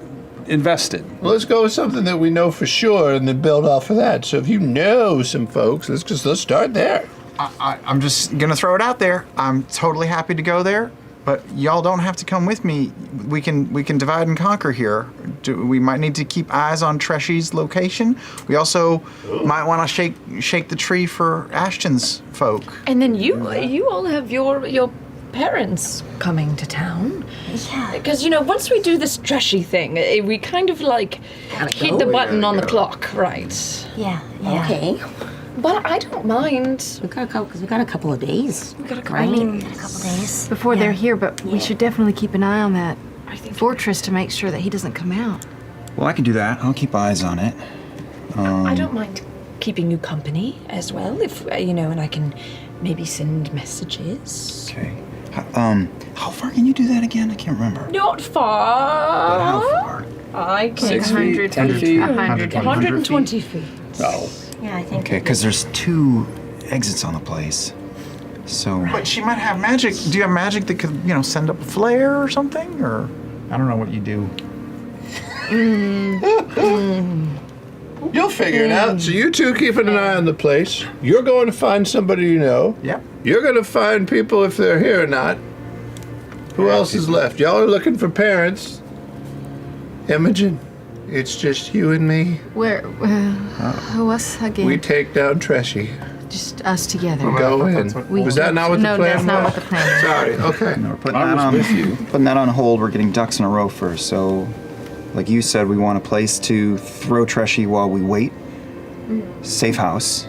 invested. Well, let's go with something that we know for sure, and then build off of that. So if you know some folks, let's start there. I'm just gonna throw it out there. I'm totally happy to go there, but y'all don't have to come with me. We can divide and conquer here. We might need to keep eyes on Treshy's location. We also might want to shake the tree for Ashton's folk. And then you all have your parents coming to town. Yeah. Because, you know, once we do this Treshy thing, we kind of like hit the button on the clock, right? Yeah. Okay. But I don't mind. We got a couple of days. We got a couple. Right? I mean, a couple days before they're here, but we should definitely keep an eye on that I think fortress to make sure that he doesn't come out. Well, I can do that. I'll keep eyes on it. I don't mind keeping you company as well, if you know, and I can maybe send messages. Okay. How far can you do that again? I can't remember. Not far. But how far? I can. 6 feet, 10 feet. 120 feet. Oh. Yeah, I think. Okay, because there's 2 exits on the place. So. But she might have magic. Do you have magic that could, send up a flare or something? Or I don't know what you do. You'll figure it out. So you two keeping an eye on the place. You're going to find somebody you know. Yep. You're going to find people if they're here or not. Who else is left? Y'all are looking for parents. Imogen, it's just you and me. Where? Who else again? We take down Treshy. Just us together. Go in. Was that not what the plan was? No, that's not what the plan was. Sorry. Okay. No, we're putting that on hold. We're getting ducks in a row first. So, like you said, we want a place to throw Treshy while we wait. Safe house.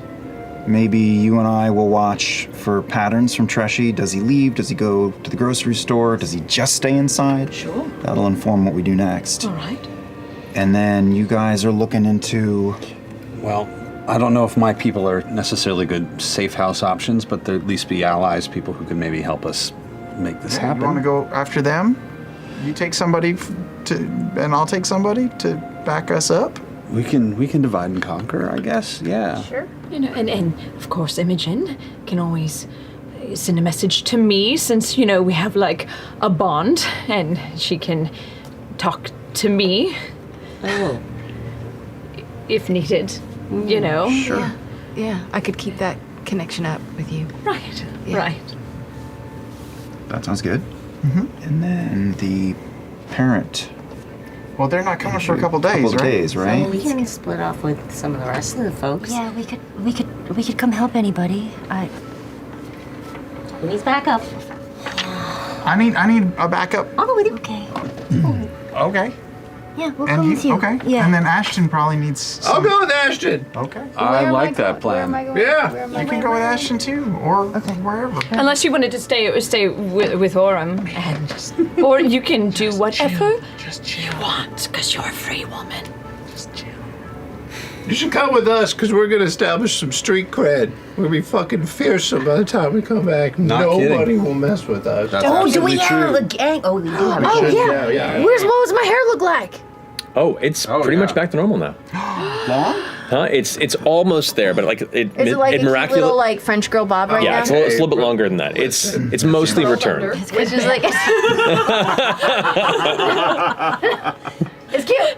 Maybe you and I will watch for patterns from Treshy. Does he leave? Does he go to the grocery store? Does he just stay inside? Sure. That'll inform what we do next. All right. And then you guys are looking into... Well, I don't know if my people are necessarily good safe house options, but they'll at least be allies, people who can maybe help us make this happen. You want to go after them? You take somebody and I'll take somebody to back us up? We can divide and conquer, I guess. Yeah. Sure. You know, and of course Imogen can always send a message to me since, you know, we have like a bond and she can talk to me. Oh. If needed, you know. Sure. Yeah, I could keep that connection up with you. Right. Yeah. Right. That sounds good. And then the parent... Well, they're not coming for a couple days, couple right? days, right? We can split off with some of the rest of the folks. Yeah, we could come help anybody. Who needs backup? I need a backup. I'll go with you. Okay. Okay. Yeah, we'll And come with you. okay. Yeah. And then Ashton probably needs I'll go with Ashton. Okay. I like that plan. Yeah. You can go with Ashton too, or wherever. Unless you wanted to stay with Orem, and or you can do whatever you want because you're a free woman. You should come with us because we're going to establish some street cred. We'll be fucking fearsome by the time we come back. Not Nobody kidding. will mess with us. That's Oh, do we absolutely have true. a gang? Oh, we do have a Oh, gang. yeah. Yeah. What does my hair look like? Oh, it's pretty much back to normal now. Long? Huh? It's almost there, but like it Is it like it a cute little miraculous. like French girl bob right Yeah, now? it's a little bit longer than that. It's mostly returned. It's just like it's cute.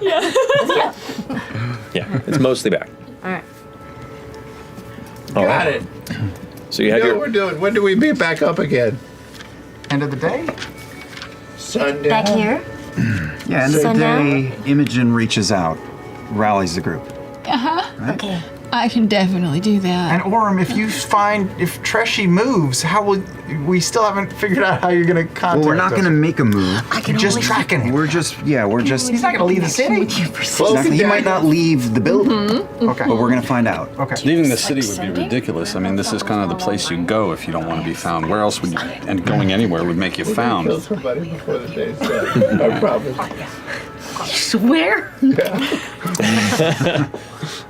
Yeah, it's mostly back. All right. All Got right. it. So you You have know your what we're doing. When do we meet back up again? End of the day? Sunday. Back here? Yeah, and the Sundown? day Imogen reaches out, rallies the group. Okay. I can definitely do that. And Orem, if Treshy moves, how will we still haven't figured out how you're gonna contact Well, we're not us. going to make a move. You're just tracking him. We're just. He's not gonna leave the city. He might not leave the building. Okay. But we're going to find out. Okay. Leaving the city would be ridiculous. I mean, this is kind of the place you go if you don't want to be found. Where else would you, and going anywhere would make you found? Kill somebody before the day's done. I promise. Swear?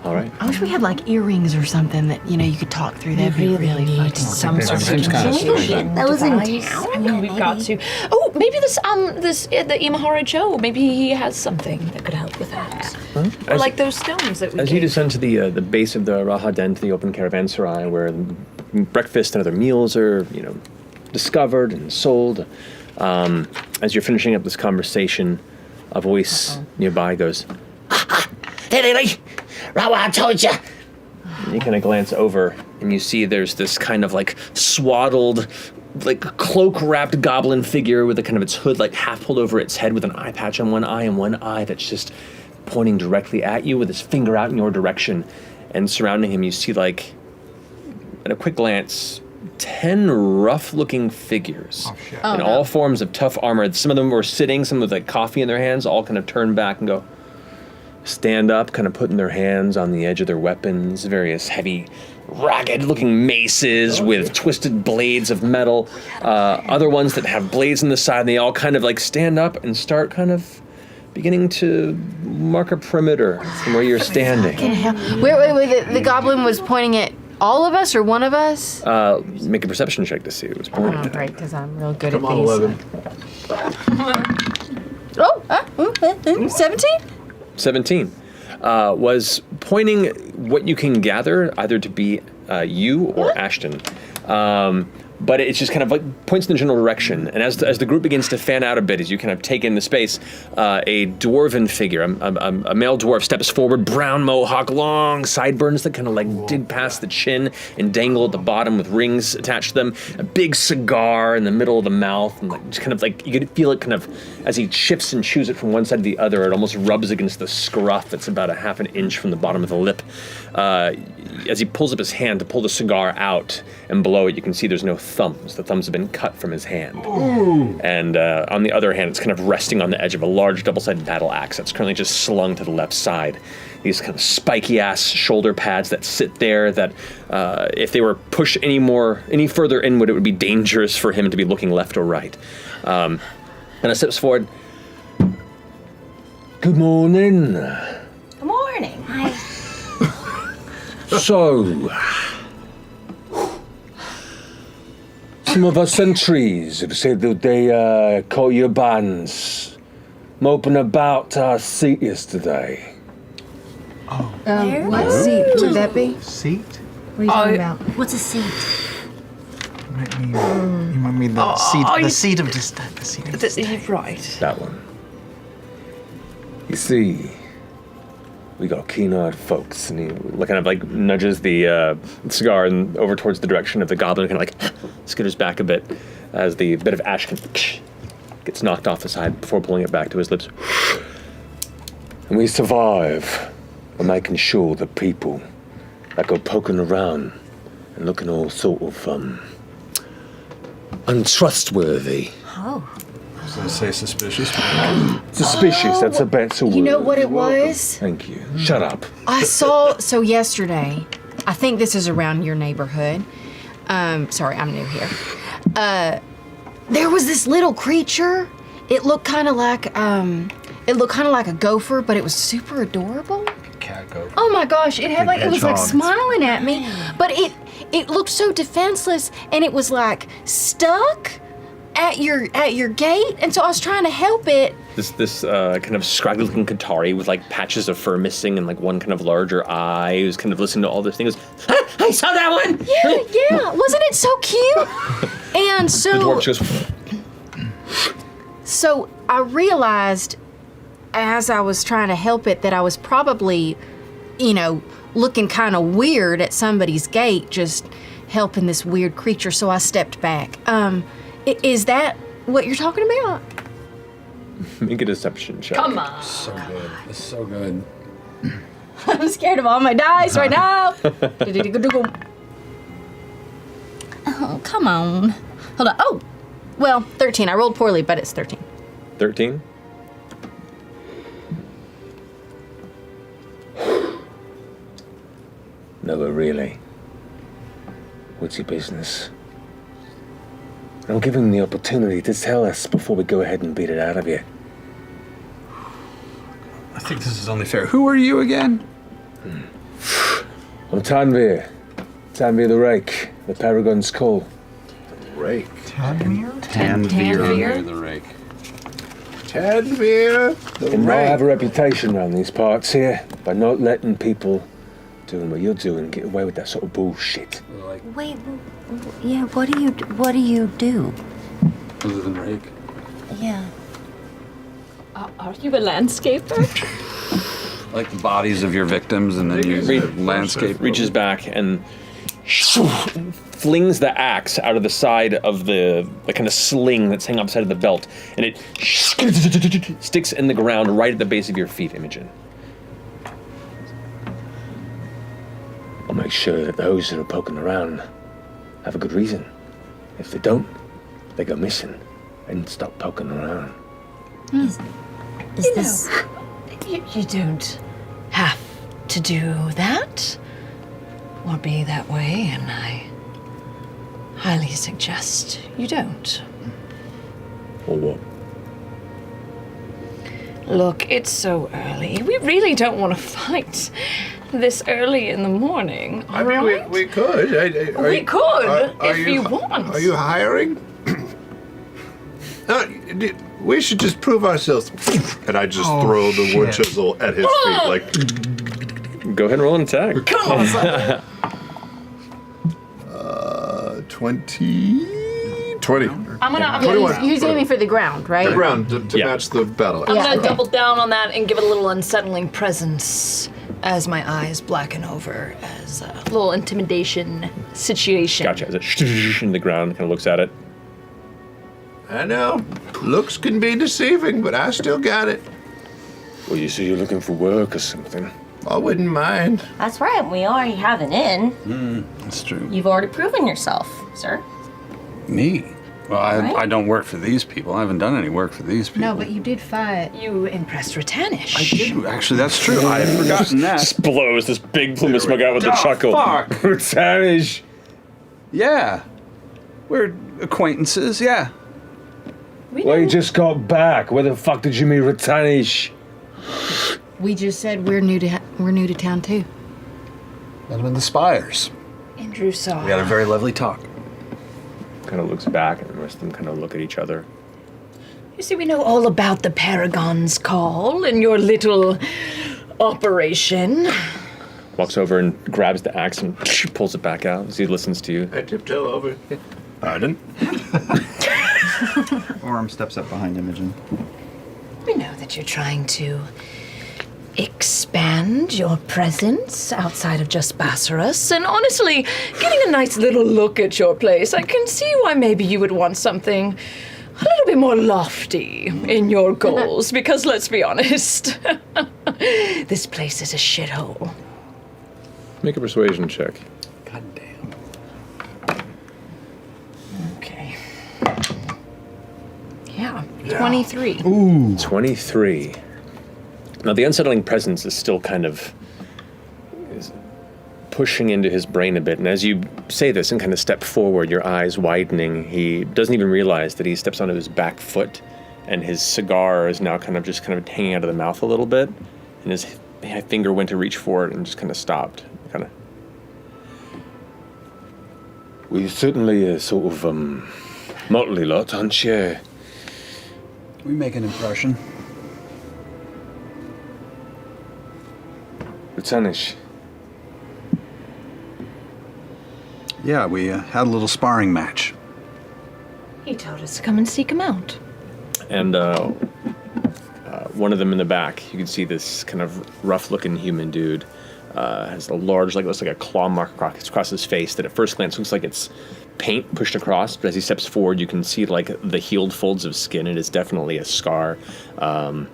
all right. I wish we had like earrings or something that you could talk through. That'd be really fun. Some sort of Seems kind of strange. Those in device. town? I mean, we've got to. Oh, maybe the Imahara Joe. Maybe he has something that could help with that. Or As- like those stones that we. As you gave. descend to the base of the Raha Den, to the open caravanserai, where breakfast and other meals are, discovered and sold. As you're finishing up this conversation, a voice nearby goes, Rawa, I told you. and you kind of glance over and you see there's this kind of like swaddled, like cloak-wrapped goblin figure with a kind of its hood like half pulled over its head with an eye patch on one eye and one eye that's just pointing directly at you with his finger out in your direction. And surrounding him, you see like, at a quick glance, 10 rough-looking figures in all forms of tough armor. Some of them were sitting, some with like coffee in their hands, all kind of turn back and go, stand up, kind of putting their hands on the edge of their weapons, various heavy, ragged-looking maces with twisted blades of metal. Other ones that have blades on the side, and they all kind of like stand up and start kind of beginning to mark a perimeter from where you're standing. Wait, the goblin was pointing at all of us or one of us? Make a perception check to see who was pointing at. Right, because I'm real good Come at on, these. 11. 17? 17 was pointing what you can gather either to be you or Ashton. But it's just kind of like points in the general direction. And as the group begins to fan out a bit, as you kind of take in the space, a dwarven figure, a male dwarf steps forward, brown mohawk, long sideburns that kind of like dig past the chin and dangle at the bottom with rings attached to them, a big cigar in the middle of the mouth, and like just kind of like, you could feel it kind of, as he shifts and chews it from one side to the other, it almost rubs against the scruff that's about a half an inch from the bottom of the lip. As he pulls up his hand to pull the cigar out and blow it, you can see there's no thumbs. The thumbs have been cut from his hand. Ooh. And on the other hand, it's kind of resting on the edge of a large double-sided battle axe that's currently just slung to the left side. These kind of spiky-ass shoulder pads that sit there that if they were pushed any further inward, it would be dangerous for him to be looking left or right. And it steps forward. Good morning. Good morning. Hi. So, some of our sentries have said that they caught your bands moping about our seat yesterday. What seat would that be? Seat? What are you talking about? What's a seat? You might mean the seat of disdain. Right. That one. You see, we got keen-eyed folks, and he Kind of like nudges the cigar and over towards the direction of the goblin, kind of like skitters back a bit as the bit of ash gets knocked off the side before pulling it back to his lips. and we survive by making sure that people that go poking around and looking all sort of untrustworthy. Oh. I was going to say suspicious. Suspicious, that's a better word. You know what it was? Thank you. Shut up. I saw, so yesterday, I think this is around your neighborhood. Sorry, I'm new here. There was this little creature. It looked kind of like a gopher, but it was super adorable. Cat gopher. Oh my gosh, it had Big it was like hedgehog. smiling at me, but it looked so defenseless, and it was like stuck at your gate, and so I was trying to help it. This kind of scraggly looking Qatari with like patches of fur missing and like one kind of larger eye who's kind of listening to all this things. I saw that one! Yeah, wasn't it so cute? And The so dwarf just So I realized as I was trying to help it that I was probably, looking kind of weird at somebody's gate, just helping this weird creature. So I stepped back. Is that what you're talking about? make a deception check. Come on. So good. It's so good. I'm scared of all my dice right now. Oh, come on. Hold on. Oh, well, 13. I rolled poorly, but it's 13. 13? No, but really. What's your business? I'm giving him the opportunity to tell us before we go ahead and beat it out of you. I think this is only fair. Who are you again? I'm Tanvir. Tanvir the Rake, the Paragon's Call. Rake. Tanvir? Tanvir the Rake. Tanvir the And I Rake. have a reputation around these parts here by not letting people doing what you're doing get away with that sort of bullshit. Wait, yeah, what do you do? Other than Rake. Yeah. Are you a landscaper? Like the bodies of your victims, and then you landscape. Reaches back and flings the axe out of the side of the kind of sling that's hanging upside of the belt, and it sticks in the ground right at the base of your feet, Imogen. I'll make sure that those that are poking around have a good reason. If they don't, they go missing and stop poking around. Is this... You don't have to do that or be that way, and I highly suggest you don't. Or what? Look, it's so early. We really don't want to fight this early in the morning. I mean, right? we could. We could, if you want. Are you hiring? We should just prove ourselves. And I just throw the wood chisel at his feet, like. Go ahead and roll an attack. Come on, son. 20. I'm gonna He's aiming for the ground, right? The ground to match the battle. I'm Yeah, gonna okay. double down on that and give it a little unsettling presence as my eyes blacken over as a little intimidation situation. Gotcha. As it in the ground, kind of looks at it. I know. Looks can be deceiving, but I still got it. Well, you say you're looking for work or something. I wouldn't mind. That's right, we already have an in. That's true. You've already proven yourself, sir. Me? Well, Right? I don't work for these people. I haven't done any work for these people. No, but you did fight. You impressed Ratanish. I did. Actually, that's true. I had forgotten that. Just blows this big plume of smoke out with a chuckle. Fuck. Savage. Yeah. We're acquaintances, yeah. Well, you just got back. Where the fuck did you meet Ratanish? We just said we're new to town too. Met him in the spires. Andrew saw. We had a very lovely talk. Kind of looks back, and the rest of them kind of look at each other. You see, we know all about the Paragon's Call and your little operation. Walks over and grabs the axe and pulls it back out as he listens to you. I tiptoe over. Pardon? Orm steps up behind Imogen. We know that you're trying to expand your presence outside of just Bassaras, and honestly, getting a nice little look at your place, I can see why maybe you would want something a little bit more lofty in your goals, because let's be honest, this place is a shithole. Make a persuasion check. God damn. Okay. Yeah, 23. Ooh. 23. Now, the unsettling presence is still kind of pushing into his brain a bit, and as you say this and kind of step forward, your eyes widening, he doesn't even realize that he steps onto his back foot, and his cigar is now kind of hanging out of the mouth a little bit, and his finger went to reach for it and just kind of stopped. Kind of. Well, you're certainly a sort of Motley lot, aren't you? We make an impression. Lieutenant. Yeah, we had a little sparring match. He told us to come and seek him out. And one of them in the back, you can see this kind of rough-looking human dude. Has a large, looks like a claw mark across his face that at first glance looks like it's paint pushed across, but as he steps forward, you can see like the healed folds of skin. It is definitely a scar. The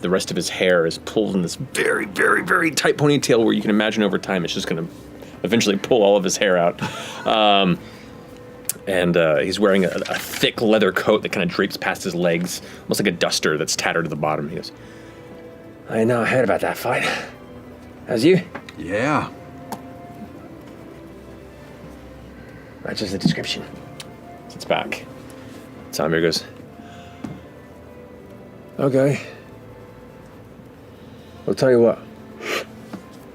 rest of his hair is pulled in this very, very, very tight ponytail where you can imagine over time it's just going to eventually pull all of his hair out. And he's wearing a thick leather coat that kind of drapes past his legs, almost like a duster that's tattered to the bottom. He goes, I know, I heard about that fight. How's you? Yeah. Matches the description. Sits back. Samir goes, okay. I'll tell you what.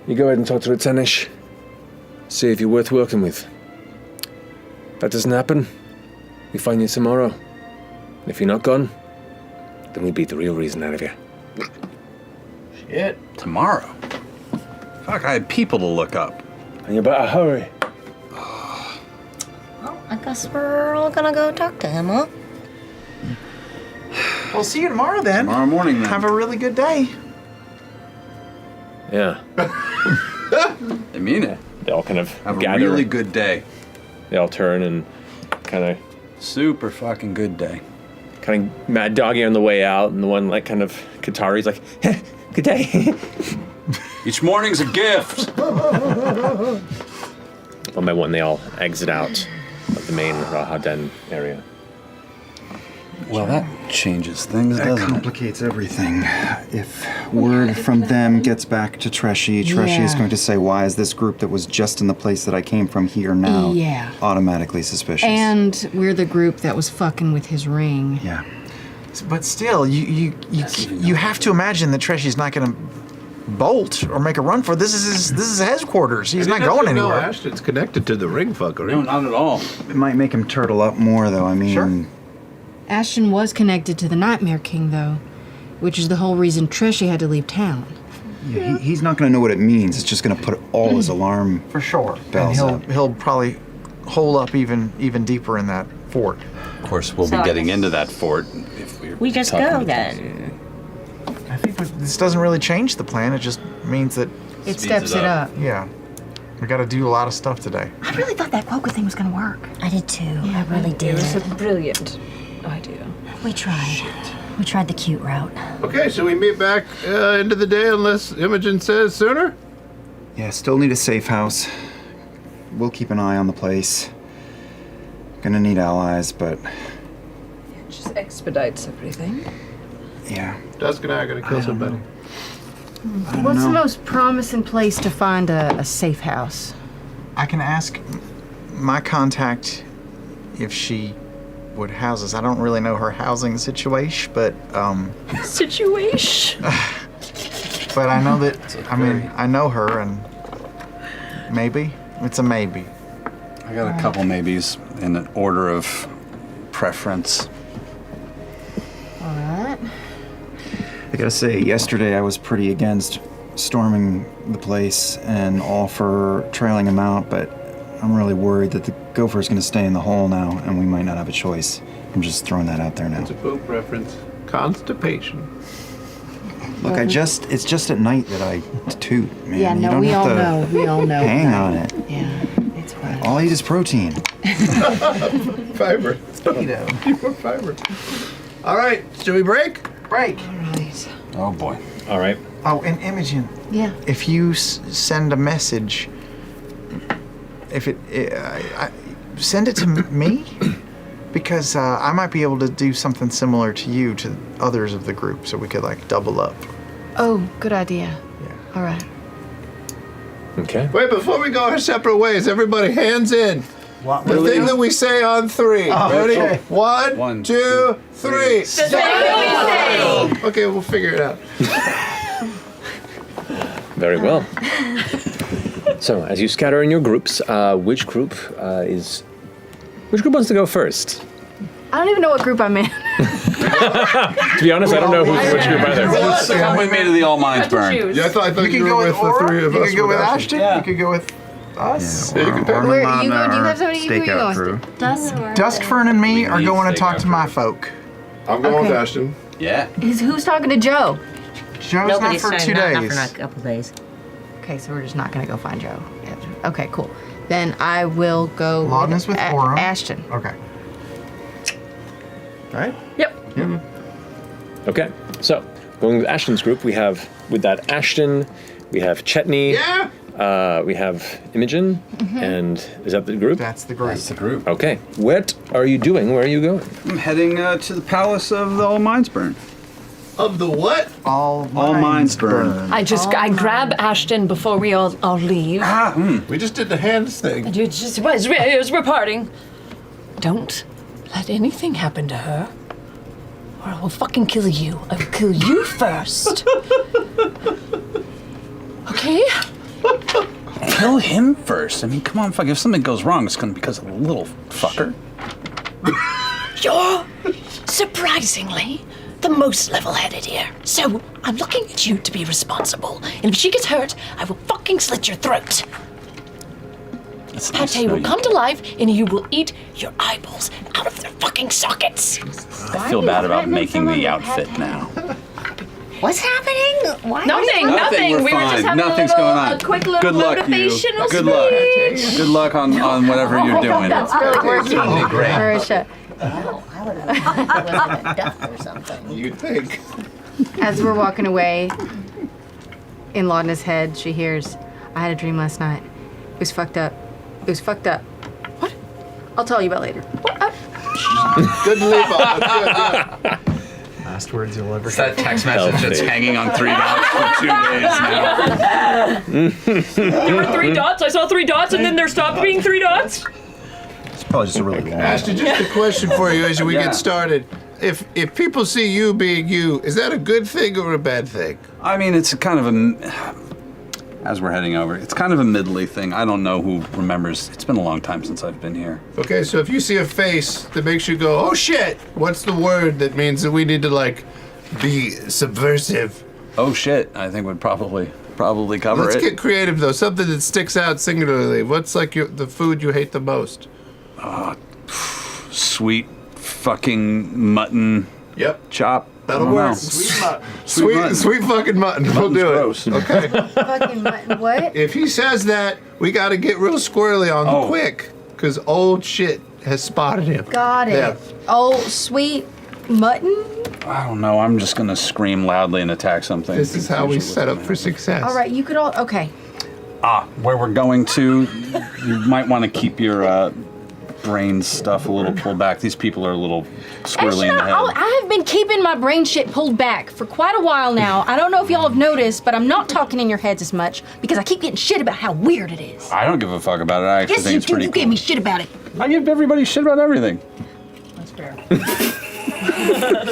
You go ahead and talk to Lieutenant. See if you're worth working with. If that doesn't happen, we find you tomorrow. And if you're not gone, then we beat the real reason out of you. Shit. Tomorrow? Fuck, I had people to look up. And you better hurry. Well, I guess we're all gonna go talk to him, huh? We'll see you tomorrow then. Tomorrow morning then. Have a really good day. Yeah. I mean it. They all kind of Have gather. a really good day. They all turn and kind of super fucking good day. Kind of mad doggy on the way out, and the one like kind of Qatari's like, good day. Each morning's a gift. One by one, they all exit out of the main Rahaden area. Well, that changes things, That doesn't it? complicates everything. If word from them gets back to Treshy is going to say, why is this group that was just in the place that I came from here now Yeah. automatically suspicious? And we're the group that was fucking with his ring. Yeah. But still, you have to imagine that Treshy's not going to bolt or make a run for it. This is his headquarters. He's not going anywhere. No, Ashton's connected to the ring fuckery. No, not at all. It might make him turtle up more, though. I mean, Sure. Ashton was connected to the Nightmare King, though, which is the whole reason Treshy had to leave town. yeah, he's not going to know what it means. It's just going to put all his alarm For sure. bells And up. he'll probably hole up even deeper in that fort. Of course, we'll be getting into that fort if we're We just talking go to- then. I think this doesn't really change the plan. It just means that, It steps it up. yeah, we got to do a lot of stuff today. I really thought that Quokka thing was gonna work. I did too. I really It did. was a brilliant idea. We tried. We tried the cute route. Okay, so we meet back end of the day unless Imogen says sooner? Yeah, still need a safe house. We'll keep an eye on the place. Gonna need allies, but It just expedites everything. yeah. Dusk and I are going to kill somebody. What's the most promising place to find a safe house? I can ask my contact if she would house us. I don't really know her housing situation, but Situation. but I know that I know her, and maybe it's a maybe. I got a couple maybes in an order of preference. All right. I gotta say, yesterday I was pretty against storming the place and all for trailing him out, but I'm really worried that the gopher's gonna stay in the hole now, and we might not have a choice. I'm just throwing that out there now. It's a poop reference. Constipation. Look, it's just at night that I toot, man. Yeah, You no, don't we have all to know. We all know. hang on it. Yeah, it's fine. All I eat is protein. Fiber. Keep more fiber. All right, should we break? Break. Oh boy. All right. Oh, and Imogen, Yeah. if you send a message, if send it to me, because I might be able to do something similar to you to others of the group, so we could like double up. Oh, good idea. Yeah. All right. Okay. Wait, before we go our separate ways, everybody hands in. The thing that we say on three. Ready? okay. One, two, three. Okay, we'll figure it out. Very well. So, as you scatter in your groups, which group Which group wants to go first? I don't even know what group I'm in. To be honest, I don't know which group either. We made it the All Minds Burn. Yeah, I thought You you can were go with with Aura. the three of You us. can go with Ashton. Ashton. Yeah. You can go with us. Yeah, you can pick. Where you going? Do you have somebody? Who are you going with? Duskfern and me are going to talk to my folk. I'm going with Okay. Ashton. Yeah. Who's talking to Joe? Joe's Nobody's not for saying 2 not days. for a couple days. Okay, so we're just not gonna go find Joe. Okay, cool. Then I will go Laudanus with Aura. Ashton. Okay. Right? Yep. Okay, so going with Ashton's group, we have with that Ashton, we have Chetney. Yeah. We have Imogen, and is that the group? That's the group. That's the group. Okay. What are you doing? Where are you going? I'm heading to the Palace of the All Minds Burn. Of the what? All Minds burn. I grab Ashton before we all leave. We just did the hands thing. And you just as we're parting. Don't let anything happen to her, or I will fucking kill you. I will kill you first. Okay? Kill him first. I mean, come on, fuck. If something goes wrong, it's gonna be because of a little fucker. You're surprisingly the most level-headed here. So I'm looking at you to be responsible. And if she gets hurt, I will fucking slit your throat. It's nice to Pate know will you. come to life, and you will eat your eyeballs out of their fucking sockets. I feel bad about making the outfit now. What's happening? Why? Nothing. We're We were fine. just having Nothing's a little, going on. a quick little Good luck, motivational you. Good speech. luck. Good luck on whatever you're doing. That's really working. Marisha, I would have thought it was a duck or something. You'd think. as we're walking away, in Laudna's head, she hears, "I had a dream last night. It was fucked up. It was fucked up." What? I'll tell you about later. Good to leave on. That's good, yeah. Last words you'll ever It's that text message that's hanging on 3 dots for 2 days now. There were 3 dots. I saw 3 dots, and then there stopped being 3 dots. It's probably just a really long. Ashton, just a question for you as we Yeah. get started. If people see you being you, is that a good thing or a bad thing? I mean, it's kind of as we're heading over, it's kind of a middly thing. I don't know who remembers. It's been a long time since I've been here. Okay, so if you see a face that makes you go, "Oh shit," what's the word that means that we need to be subversive? Oh shit! I think would probably cover Let's it. get creative though. Something that sticks out singularly. What's the food you hate the most? Sweet fucking mutton Yep. chop. That'll I don't work. know. Sweet fucking mutton. We'll do gross. it. Okay. Fucking mutton, what? If he says that, we got to get real squirrely on the Oh. quick, because old shit has spotted him. Got it. Yeah. Oh, sweet mutton? I don't know. I'm just gonna scream loudly and attack something. This is how we set up for success. All right, you could all, okay. Where we're going to, you might want to keep your brain stuff a little pulled back. These people are a little squirrely in the head. I have been keeping my brain shit pulled back for quite a while now. I don't know if y'all have noticed, but I'm not talking in your heads as much because I keep getting shit about how weird it is. I don't give a fuck about it. I actually Yes, think you it's do. pretty You cool. gave me shit about it. I give everybody shit about everything. That's fair.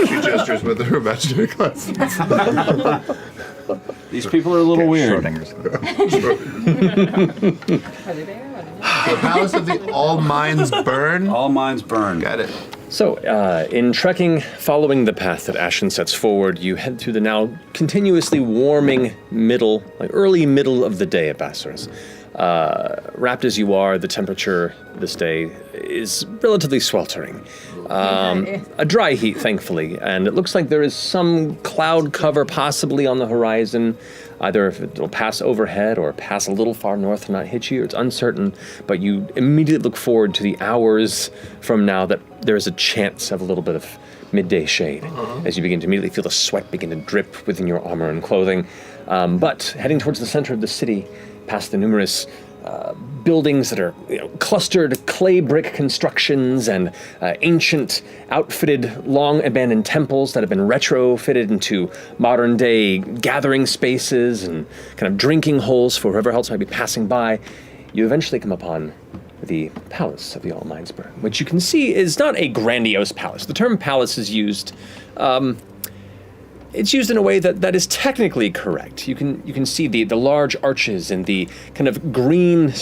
She gestures with her imaginary glasses. These people are a little weird. The Palace of the All Minds Burn? All Minds Burn. Got it. So, in trekking, following the path that Ashton sets forward, you head through the now continuously warming early middle of the day at Bassaris. Wrapped as you are, the temperature this day is relatively sweltering. A dry heat, thankfully, and it looks like there is some cloud cover possibly on the horizon. Either if it'll pass overhead or pass a little far north and not hit you, it's uncertain, but you immediately look forward to the hours from now that there is a chance of a little bit of midday shade as you begin to immediately feel the sweat begin to drip within your armor and clothing. But heading towards the center of the city, past the numerous buildings that are clustered clay brick constructions and ancient, outfitted, long abandoned temples that have been retrofitted into modern day gathering spaces and kind of drinking holes for whoever else might be passing by, you eventually come upon the Palace of the All Minds Burn, which you can see is not a grandiose palace. The term palace is used it's used in a way that is technically correct. You can see the large arches and the kind of green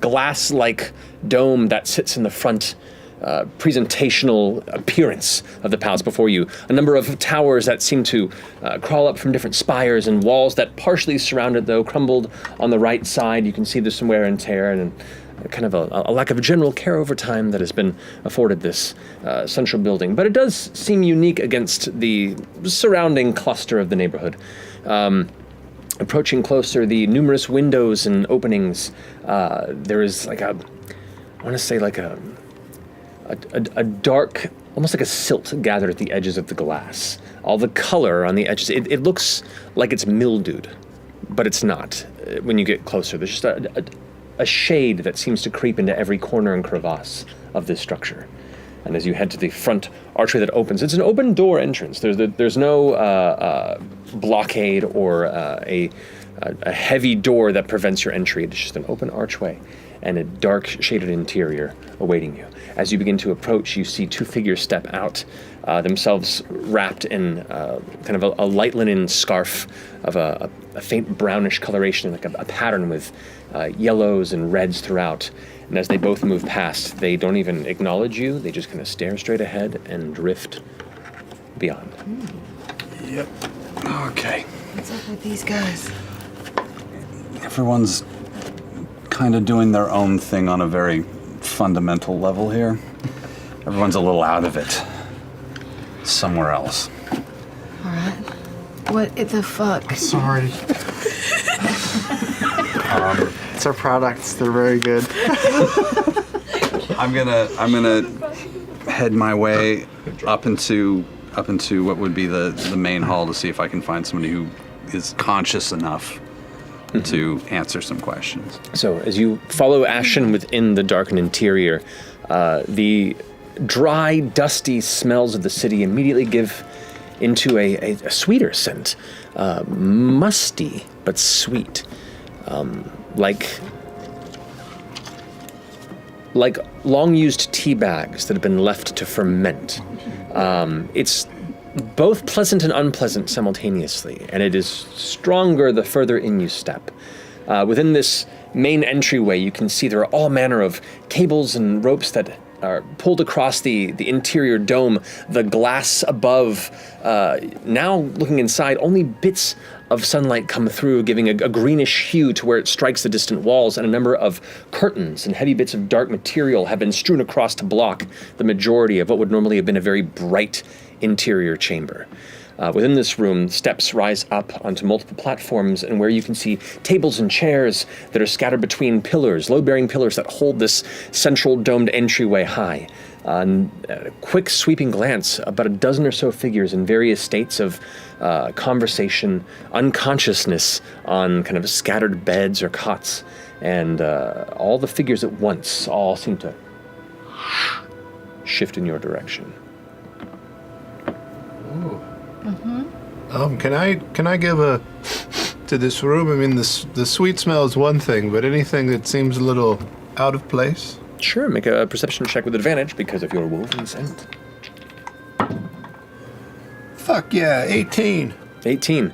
glass-like dome that sits in the front presentational appearance of the palace before you. A number of towers that seem to crawl up from different spires and walls that partially surround it, though, crumbled on the right side. You can see there's some wear and tear and kind of a lack of general care over time that has been afforded this central building. But it does seem unique against the surrounding cluster of the neighborhood. Approaching closer, the numerous windows and openings, there is like a dark, almost like a silt gathered at the edges of the glass. All the color on the edges, it looks like it's mildewed, but it's not when you get closer. There's just a shade that seems to creep into every corner and crevasse of this structure. And as you head to the front archway that opens, it's an open door entrance. There's no blockade or a heavy door that prevents your entry. It's just an open archway and a dark shaded interior awaiting you. As you begin to approach, you see two figures step out, themselves wrapped in kind of a light linen scarf of a faint brownish coloration, like a pattern with yellows and reds throughout. And as they both move past, they don't even acknowledge you. They just kind of stare straight ahead and drift beyond. Yep. Okay. What's up with these guys? Everyone's kind of doing their own thing on a very fundamental level here. Everyone's a little out of it. Somewhere else. All right. What the fuck? Sorry. It's our products. They're very good. I'm gonna head my way up into what would be the main hall to see if I can find somebody who is conscious enough to answer some questions. So as you follow Ashen within the darkened interior, the dry, dusty smells of the city immediately give into a sweeter scent. Musty, but sweet. Like long-used tea bags that have been left to ferment. It's both pleasant and unpleasant simultaneously, and it is stronger the further in you step. Within this main entryway, you can see there are all manner of cables and ropes that are pulled across the interior dome. The glass above, now looking inside, only bits of sunlight come through, giving a greenish hue to where it strikes the distant walls, and a number of curtains and heavy bits of dark material have been strewn across to block the majority of what would normally have been a very bright interior chamber. Within this room, steps rise up onto multiple platforms, and where you can see tables and chairs that are scattered between pillars, load-bearing pillars that hold this central domed entryway high. A quick sweeping glance, about a dozen or so figures in various states of conversation, unconsciousness on kind of scattered beds or cots, and all the figures at once all seem to shift in your direction. Can I give to this room? I mean, the sweet smell is one thing, but anything that seems a little out of place? Sure, make a perception check with advantage because of your woven scent. Fuck yeah, 18. 18.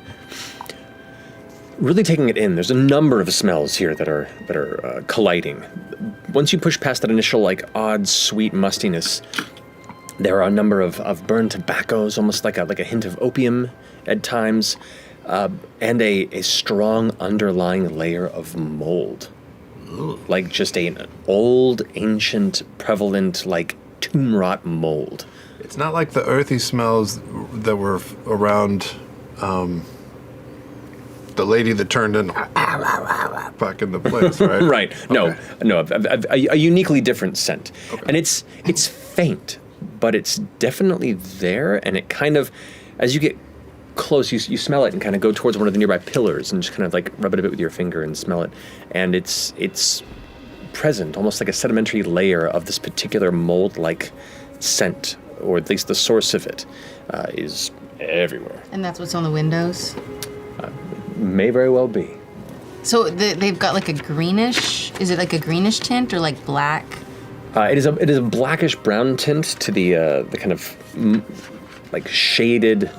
Really taking it in, there's a number of smells here that are colliding. Once you push past that initial odd sweet mustiness, there are a number of burned tobaccos, almost like a hint of opium at times, and a strong underlying layer of mold. Like just an old, ancient, prevalent, tomb rot mold. It's not like the earthy smells that were around the lady that turned in back in the place, right? Right. No, a uniquely different scent. Okay. And it's faint, but it's definitely there, and it kind of, as you get close, you smell it and kind of go towards one of the nearby pillars and just kind of rub it a bit with your finger and smell it. And it's present, almost like a sedimentary layer of this particular mold-like scent, or at least the source of it, is everywhere. And that's what's on the windows? May very well be. So they've got a greenish, is it a greenish tint or black? It is a blackish brown tint to the kind of shaded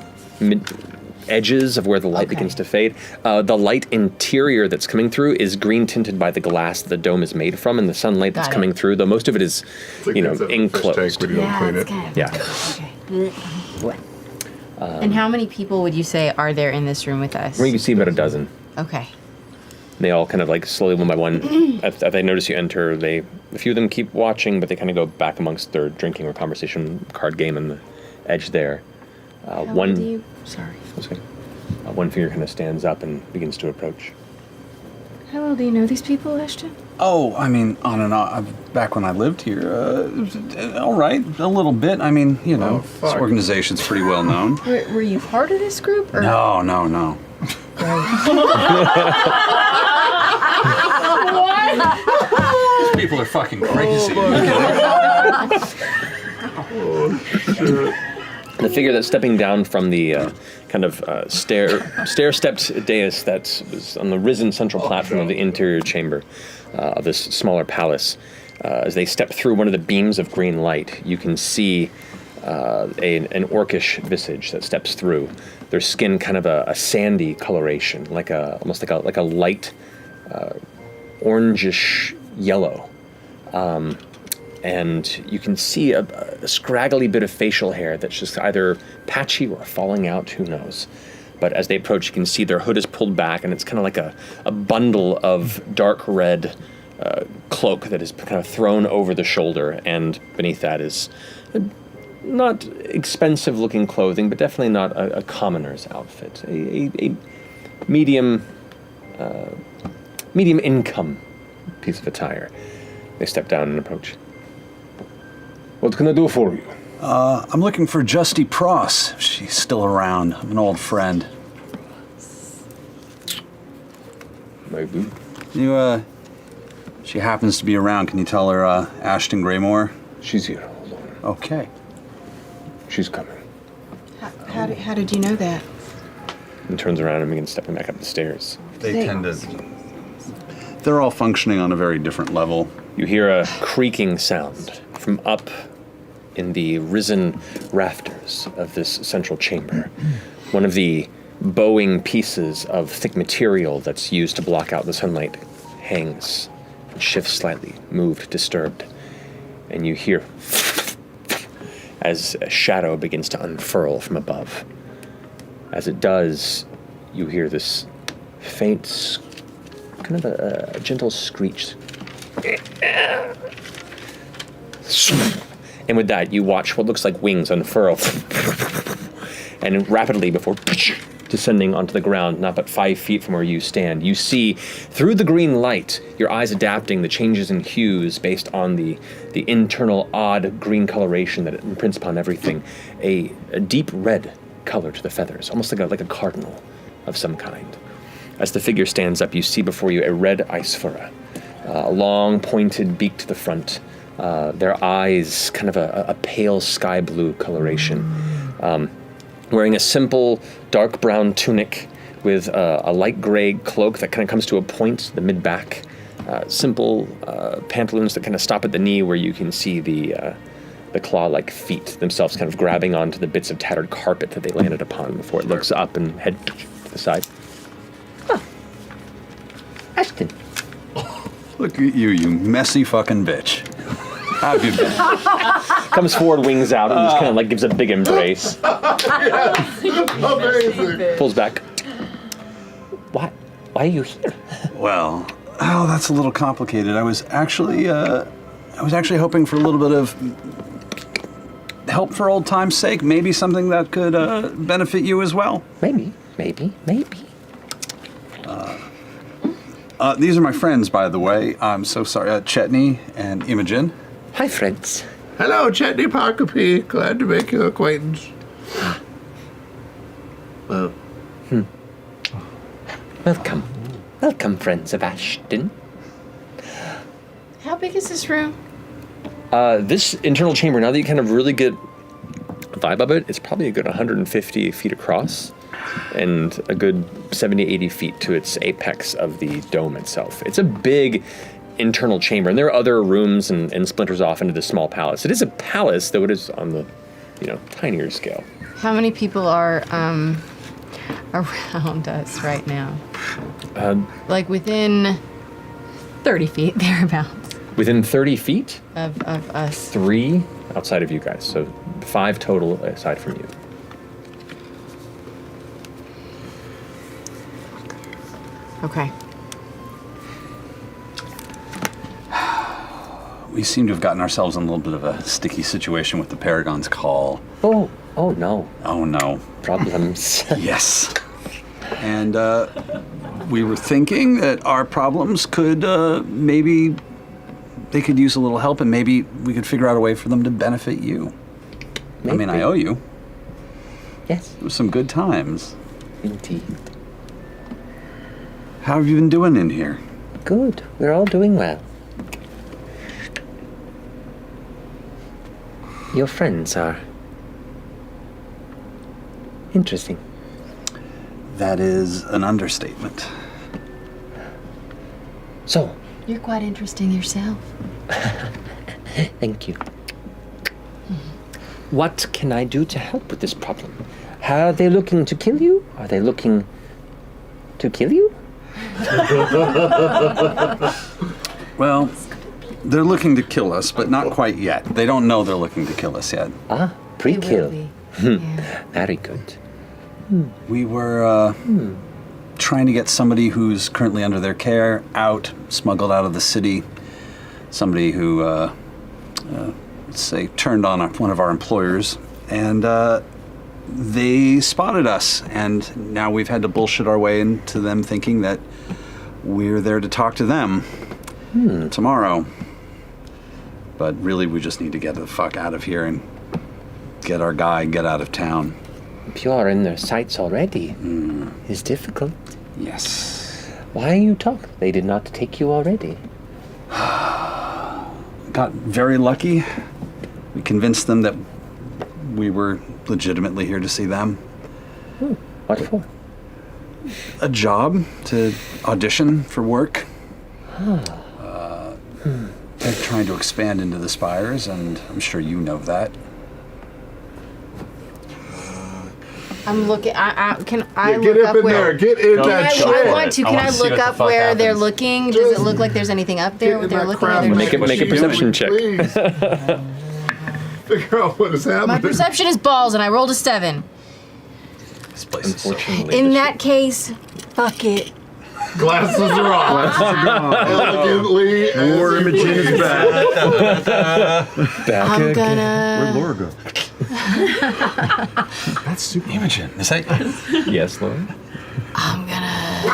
edges of where the light begins to fade. The light interior that's coming through is green tinted by the glass the dome is made from, and the sunlight that's coming through, though most of it is, enclosed. And how many people would you say are there in this room with us? Well, you can see about a dozen. Okay. They all kind of like slowly, one by one, as they notice you enter, a few of them keep watching, but they kind of go back amongst their drinking or conversation card game on the edge there. One figure kind of stands up and begins to approach. How well do you know these people, Ashton? Oh, I mean, on and off. Back when I lived here, all right, a little bit. I mean, this organization's pretty well known. Were you part of this group? Or? No. What? These people are fucking crazy. The figure that's stepping down from the stair-stepped dais that was on the risen central platform of the interior chamber of this smaller palace. As they step through one of the beams of green light, you can see an orcish visage that steps through. Their skin kind of a sandy coloration, almost like a light orangish yellow. And you can see a scraggly bit of facial hair that's just either patchy or falling out, who knows. But as they approach, you can see their hood is pulled back, and it's kind of like a bundle of dark red cloak that is kind of thrown over the shoulder, and beneath that is not expensive-looking clothing, but definitely not a commoner's outfit. A medium income piece of attire. They step down and approach. What can I do for you? I'm looking for Justy Pross. If she's still around. I'm an old friend. Maybe. She happens to be around. Can you tell her Ashton Greymore? She's here. Hold on. Okay. She's coming. How did you know that? And turns around and begins stepping back up the stairs. They're all functioning on a very different level. You hear a creaking sound from up in the risen rafters of this central chamber. One of the bowing pieces of thick material that's used to block out the sunlight hangs and shifts slightly, moved, disturbed. And you hear as a shadow begins to unfurl from above. As it does, you hear this faint, kind of a gentle screech. And with that, you watch what looks like wings unfurl and rapidly, before descending onto the ground, not but 5 feet from where you stand, you see through the green light, your eyes adapting the changes in hues based on the internal odd green coloration that imprints upon everything, a deep red color to the feathers, almost like a cardinal of some kind. As the figure stands up, you see before you a red icefura, a long pointed beak to the front, their eyes kind of a pale sky blue coloration, wearing a simple dark brown tunic with a light gray cloak that kind of comes to a point, the mid-back, simple pantaloons that kind of stop at the knee where you can see the claw-like feet themselves kind of grabbing onto the bits of tattered carpet that they landed upon before it looks up and head to the side. Ashton. Look at you messy fucking bitch. How have you been? Comes forward, wings out, and just kind of like gives a big embrace. Amazing. Pulls back. Why are you here? Well, that's a little complicated. I was actually hoping for a little bit of help for old time's sake. Maybe something that could benefit you as well. Maybe. These are my friends, by the way. I'm so sorry. Chetney and Imogen. Hi, friends. Hello, Chetney Parkerpy. Glad to make your acquaintance. Welcome, friends of Ashton. How big is this room? This internal chamber, now that you kind of really get a vibe of it, it's probably a good 150 feet across and a good 70, 80 feet to its apex of the dome itself. It's a big internal chamber, and there are other rooms and splinters off into this small palace. It is a palace, though it is on the, tinier scale. How many people are around us right now? Um, Like within 30 feet, thereabouts, within 30 feet, of us. 3 outside of you guys. So 5 total aside from you. Okay. We seem to have gotten ourselves in a little bit of a sticky situation with the Paragon's call. Oh no. Oh no. Problems. Yes. And we were thinking that our problems could maybe they could use a little help, and maybe we could figure out a way for them to benefit you. I mean, I owe you. Yes. It was some good times. Indeed. How have you been doing in here? Good. We're all doing well. Your friends are interesting. That is an understatement. So, You're quite interesting yourself. thank you. What can I do to help with this problem? Are they looking to kill you? Are they looking to kill you? Well, they're looking to kill us, but not quite yet. They don't know they're looking to kill us yet. Ah, pre-kill. Very good. We were trying to get somebody who's currently under their care out, smuggled out of the city. Somebody who, let's say, turned on one of our employers, and they spotted us, and now we've had to bullshit our way into them thinking that we're there to talk to them tomorrow. But really, we just need to get the fuck out of here and get our guy, get out of town. If you're in their sights already, it's difficult. Yes. Why are you talking? They did not take you already. Got very lucky. We convinced them that we were legitimately here to see them. What for? A job to audition for work. They're trying to expand into the spires, and I'm sure you know that. I'm looking. Can I Yeah, look get up in where? there. Get in Can that I shit. want to. Can I look up where they're looking? Does it look like there's anything up there? What they're looking at? Make a perception check. Figure out what is happening. My perception is balls, and I rolled a 7. This place is Unfortunately, In that case, fuck it. Glasses are off. Elegantly. War Imogen is back. I'm gonna. Where'd Laura go? That's super Imogen. Is that? Yes, Laura. I'm gonna.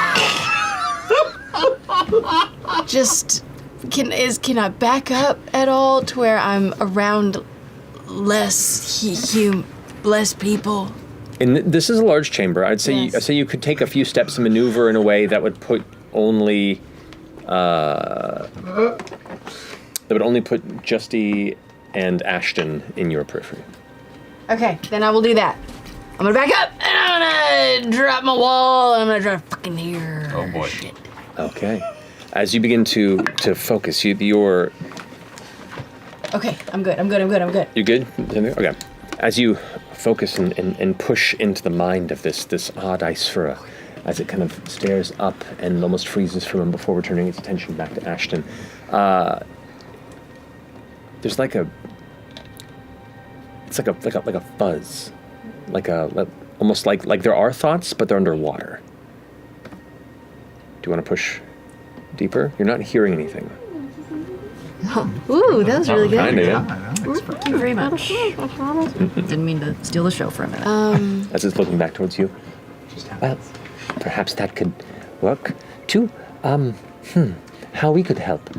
Just. Can I back up at all to where I'm around less less people? And this is a large chamber. I'd say you could take a few steps and maneuver in a way that would put only put Justy and Ashton in your periphery. Okay, then I will do that. I'm gonna back up and I'm gonna drop my wall and I'm gonna try to fucking hear. Oh boy. Shit. Okay. As you begin to focus, you're Okay, I'm good. You good? Okay. As you focus and push into the mind of this odd ice fura, as it kind of stares up and almost freezes for him before returning its attention back to Ashton, there's like a fuzz, almost like there are thoughts, but they're underwater. Do you want to push deeper? You're not hearing anything. Ooh, that was really good. Kinda, yeah. Thank you very much. Didn't mean to steal the show for a minute. As it's looking back towards you. Well, perhaps that could work too. How we could help?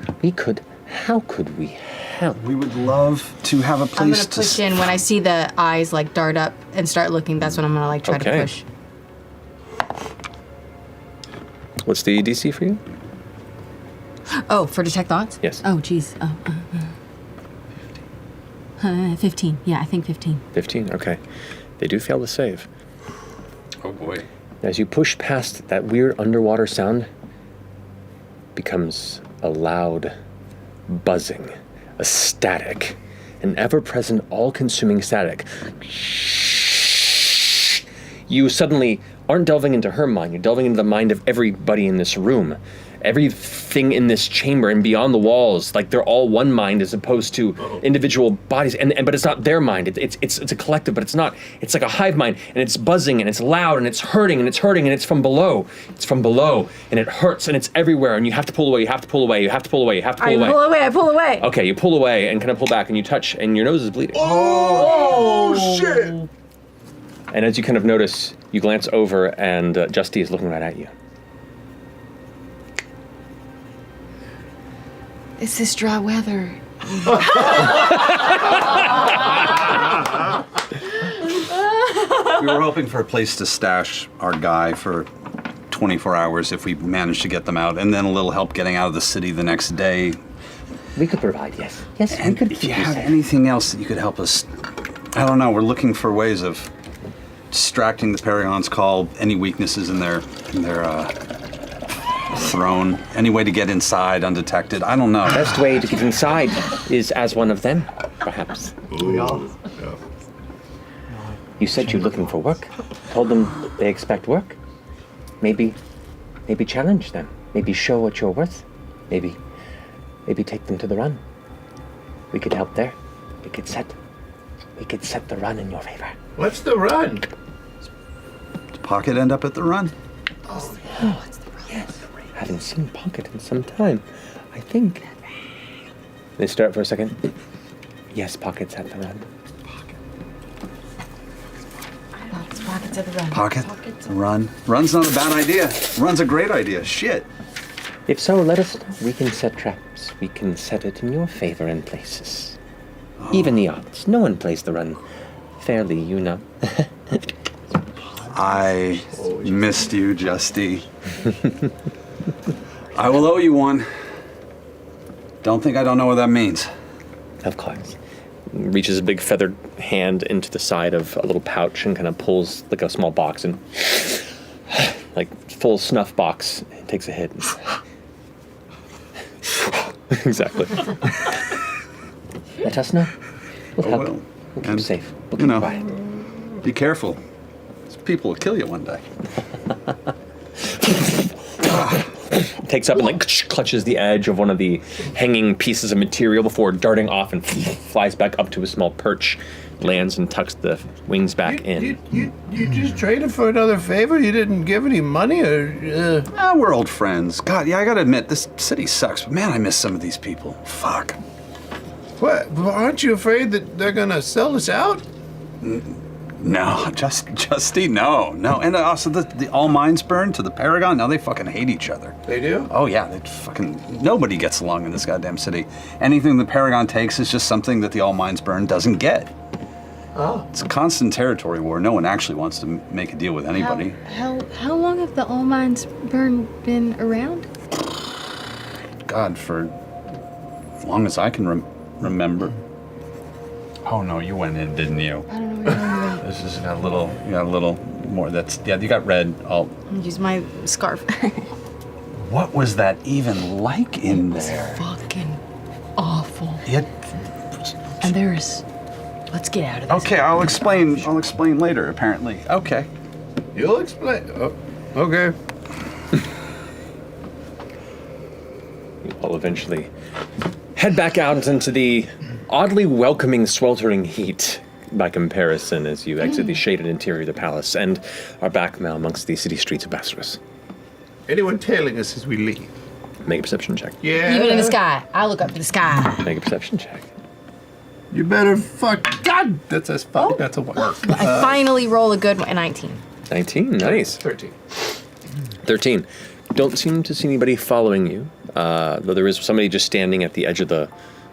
How could we help? We would love to have a I'm place gonna push in when I see the eyes like dart up and start looking. That's when I'm gonna like try to push. What's the DC for you? Oh, for detect thoughts? Yes. Oh, jeez. 15. Yeah, I think 15. 15, okay. They do fail to save. Oh boy. As you push past that weird underwater sound, becomes a loud buzzing, a static, an ever-present, all-consuming static. you suddenly aren't delving into her mind. You're delving into the mind of everybody in this room. Everything in this chamber and beyond the walls, like they're all one mind as opposed to individual bodies. But it's not their mind. It's a collective, but it's not. It's like a hive mind, and it's buzzing, and it's loud, and it's hurting, and it's from below. It's from below, and it hurts, and it's everywhere. And you have to pull away. You have to pull away. You have to pull away. You have to pull away. I pull away. Okay, you pull away and kind of pull back, and you touch, and your nose is bleeding. Oh, shit! And as you kind of notice, you glance over, and Justy is looking right at you. It's this dry weather. We were hoping for a place to stash our guy for 24 hours if we managed to get them out, and then a little help getting out of the city the next day. We could provide, yes. Yes, and we could. if you have anything else that you could help us, I don't know, we're looking for ways of distracting the Paragon's call, any weaknesses in their throne, any way to get inside undetected, I don't know. The best way to get inside is as one of them, perhaps. You said you're looking for work. Told them they expect work. Maybe challenge them. Maybe show what you're worth. Maybe take them to the run. We could help there. We could set the run in your favor. What's the run? Does Pocket end up at the run? Oh, what's the run? Yes. Haven't seen Pocket in some time. I think. They start for a second. Yes, Pocket's at the run. Pockets at the run. Pocket? Run. Run's not a bad idea. Run's a great idea. Shit. If so, let us know. We can set traps. We can set it in your favor in places. Even the odds. No one plays the run fairly, you know. I missed you, Justy. I will owe you one. Don't think I don't know what that means. Of course. Reaches a big feathered hand into the side of a little pouch and kind of pulls like a small box and like full snuff box. Takes a hit. Exactly. Let us know. We'll help. Well. We'll keep safe. We'll You keep know, quiet. be careful. These people will kill you one day. Takes up and like clutches the edge of one of the hanging pieces of material before darting off and flies back up to a small perch, lands and tucks the wings back in. You just traded for another favor? You didn't give any money or... We're old friends. God, yeah, I gotta admit, this city sucks, but man, I miss some of these people. Fuck. What? Aren't you afraid that they're gonna sell us out? No, Justy, no. And also the All Minds Burn to the Paragon, now they fucking hate each other. They do? Oh yeah, nobody gets along in this goddamn city. Anything the Paragon takes is just something that the All Minds Burn doesn't get. Oh. It's a constant territory war. No one actually wants to make a deal with anybody. How long have the All Minds Burn been around? God, for as long as I can remember. Oh no, you went in, didn't you? I don't know. This is got a little more. You got red. Use my scarf. What was that even like in there? Fucking awful. And there's. Let's get out of this. Okay, I'll explain later. Apparently. Okay. You'll explain. Oh, okay. You'll eventually head back out into the oddly welcoming, sweltering heat by comparison as you exit the shaded interior of the palace and are back now amongst the city streets of Bastarus. Anyone tailing us as we leave? Make a perception check. Yeah. Even in the sky. I look up to the sky. Make a perception check. You better fuck. God! That's a fuck. That's a one. I finally roll a good one. 19. 19, nice. 13. Don't seem to see anybody following you, though there is somebody just standing at the edge of the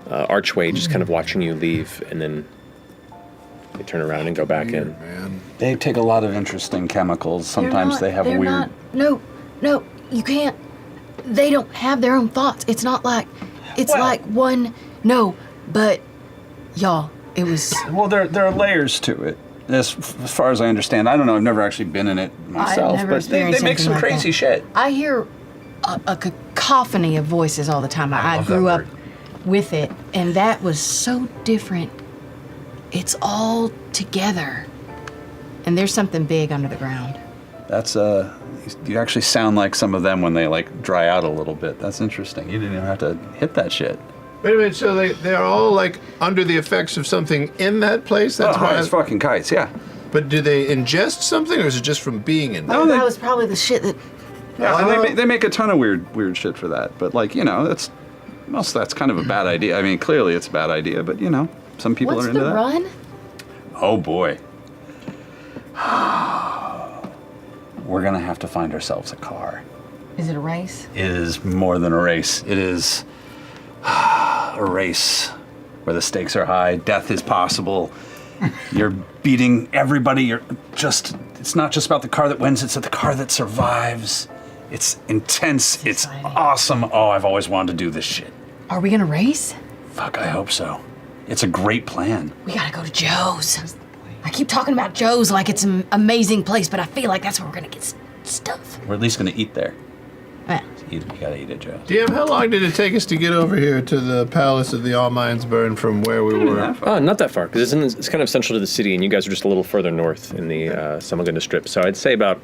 archway, just kind of watching you leave, and then they turn around and go back in. Man. They take a lot of interesting chemicals. Sometimes they have a weird. No, you can't. They don't have their own thoughts. It's not like. It's like one. No, but y'all, it was. Well, there are layers to it. As far as I understand, I don't know. I've never actually been in it myself, but they make some crazy shit. I hear a cacophony of voices all the time. I grew up with it, and that was so different. It's all together, And there's something big under the ground. That's you actually sound like some of them when they like dry out a little bit. That's interesting. You didn't even have to hit that shit. Wait a minute, so they're all like under the effects of something in that place? That's why it's fucking kites, yeah. But do they ingest something, or is it just from being in there? Oh, that was probably the shit that. Yeah, and they make a ton of weird shit for that. But like, you know, that's kind of a bad idea. I mean, clearly it's a bad idea, but you know, some people What's are into the that. run? Oh boy. We're gonna have to find ourselves a car. Is it a race? It is more than a race. It is a race where the stakes are high, death is possible. You're beating everybody. It's not just about the car that wins, it's the car that survives. It's intense, it's awesome. Oh, I've always wanted to do this shit. Are we gonna race? Fuck, I hope so. It's a great plan. We gotta go to Joe's. I keep talking about Joe's like it's an amazing place, but I feel like that's where we're gonna get stuff. We're at least gonna eat there. Yeah. You gotta eat at Joe's. DM, how long did it take us to get over here to the Palace of the All Minds Burn from where we were? Oh, not that far, because it's kind of central to the city, and you guys are just a little further north in the Samagunda Strip. So I'd say about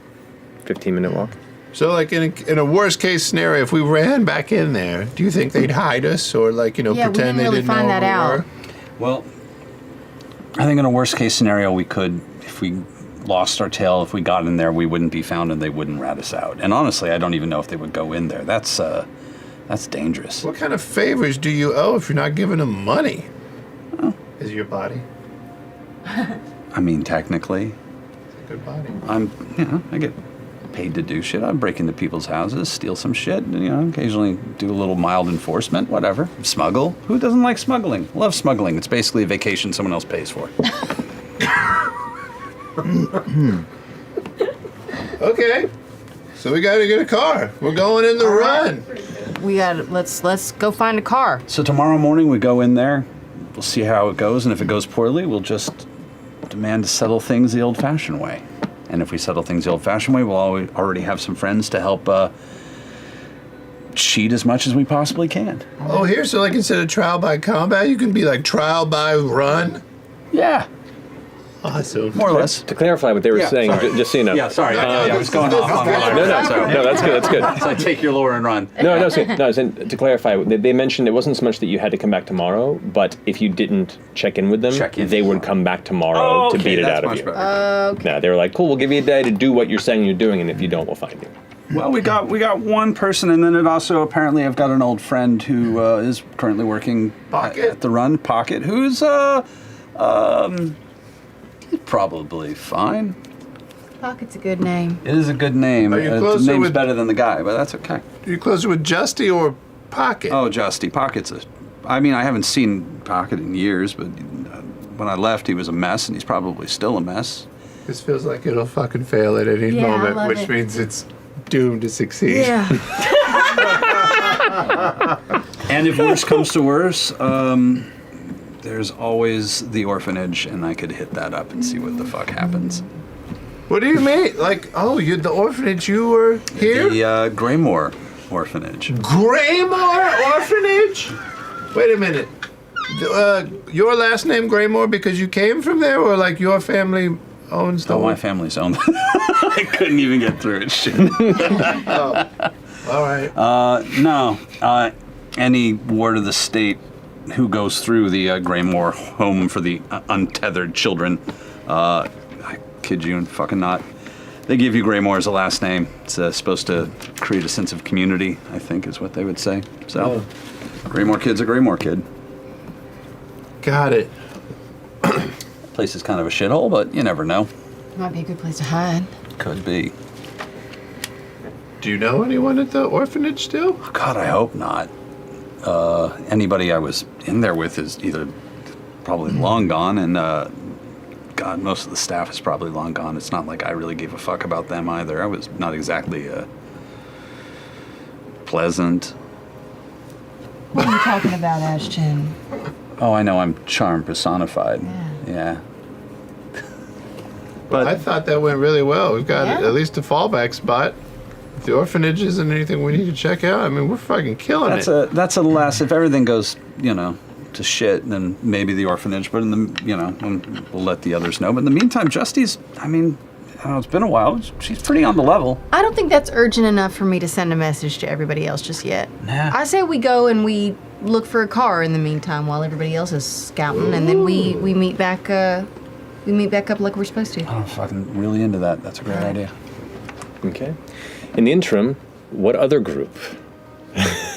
15-minute walk. So, like, in a worst-case scenario, if we ran back in there, do you think they'd hide us or, like, Yeah, we pretend didn't they really didn't find know that where we out. were? Well, I think in a worst-case scenario, we could, if we lost our tail, if we got in there, we wouldn't be found and they wouldn't rat us out. And honestly, I don't even know if they would go in there. That's dangerous. What kind of favors do you owe if you're not giving them money? Oh. Is your body? I mean, technically, It's a good body. I get paid to do shit. I break into people's houses, steal some shit, and, occasionally do a little mild enforcement, whatever. Smuggle. Who doesn't like smuggling? Love smuggling. It's basically a vacation someone else pays for. Okay. So we got to get a car. We're going in the run. We got let's go find a car. So tomorrow morning we go in there. We'll see how it goes, and if it goes poorly, we'll just demand to settle things the old-fashioned way. And if we settle things the old-fashioned way, we'll already have some friends to help cheat as much as we possibly can. Oh, here, so like instead of trial by combat, you can be like trial by run? Yeah. Awesome. More or less. To clarify what they were saying, just so you know. Yeah, sorry. I was going off on my No, that's good. That's good. So I take your lore and run. No, it's good. No, to clarify, they mentioned it wasn't so much that you had to come back tomorrow, but if you didn't check in with them, they would come back tomorrow to beat it out of you. Okay. No, they were like, cool, we'll give you a day to do what you're saying you're doing, and if you don't, we'll find you. Well, we got one person, and then it also apparently I've got an old friend who is currently working at the run, Pocket, who's probably fine. Pocket's a good name. It is a good name. Are you The closer name's with- better than the guy, but that's okay. Are you closer with Justy or Pocket? Oh, Justy. Pocket's I mean, I haven't seen Pocket in years, but when I left, he was a mess, and he's probably still a mess. This feels like it'll fucking fail at any Yeah, I moment, love which it. means it's doomed to succeed. Yeah. And if worse comes to worse, there's always the orphanage, and I could hit that up and see what the fuck happens. What do you mean? Like, oh, you the orphanage, you were here? The Greymore Orphanage. Greymore Orphanage? Wait a minute. Your last name Greymore because you came from there, or like your family owns the Oh, my family's owned. I couldn't even get through it. Shit. Oh, all right. No. Any ward of the state who goes through the Greymore Home for the Untethered Children, I kid you and fucking not, they give you Greymore as a last name. It's supposed to create a sense of community, I think is what they would say. So, Greymore kid's a Greymore kid. Got it. Place is kind of a shithole, but you never know. Might be a good place to hide. Could be. Do you know anyone at the orphanage still? God, I hope not. Anybody I was in there with is either probably long gone, and God, most of the staff is probably long gone. It's not like I really gave a fuck about them either. I was not exactly pleasant. What are you talking about, Ashton? Oh, I know, I'm charm personified. Yeah. But I thought that went really well. We've got at least a fallback spot. If the orphanage isn't anything we need to check out, I mean, we're fucking killing it. That's a last, if everything goes, to shit, and then maybe the orphanage. But we'll let the others know. But in the meantime, Justy's, I don't know, it's been a while. She's pretty on the level. I don't think that's urgent enough for me to send a message to everybody else just yet. Nah. I say we go and we look for a car in the meantime while everybody else is scouting, and then we meet back. We meet back up like we're supposed to. I'm fucking really into that. That's a great idea. Okay. In the interim, what other group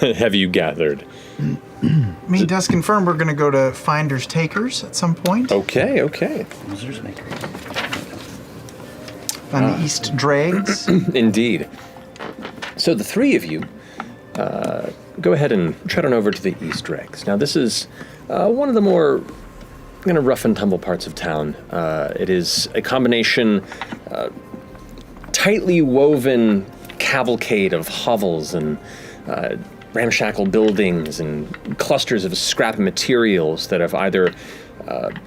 have you gathered? Me and Dusk confirmed we're going to go to Finders Takers at some point. Okay. Losers Maker. On the East Dregs. Indeed. So the three of you go ahead and tread on over to the East Dregs. Now this is one of the more kind of rough and tumble parts of town. It is a combination, tightly woven cavalcade of hovels and ramshackle buildings and clusters of scrap materials that have either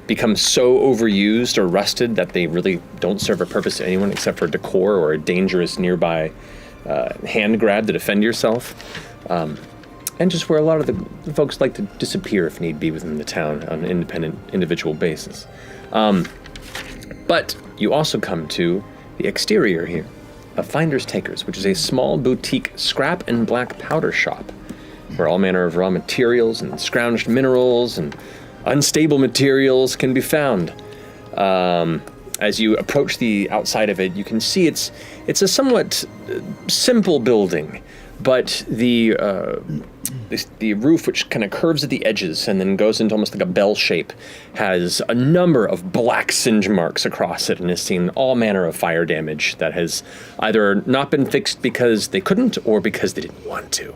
become so overused or rusted that they really don't serve a purpose to anyone except for decor or a dangerous nearby hand grab to defend yourself. And just where a lot of the folks like to disappear if need be within the town on an independent, individual basis. But you also come to the exterior here of Finders Takers, which is a small boutique scrap and black powder shop where all manner of raw materials and scrounged minerals and unstable materials can be found. As you approach the outside of it, you can see it's a somewhat simple building, but the roof, which kind of curves at the edges and then goes into almost like a bell shape, has a number of black singe marks across it and has seen all manner of fire damage that has either not been fixed because they couldn't or because they didn't want to.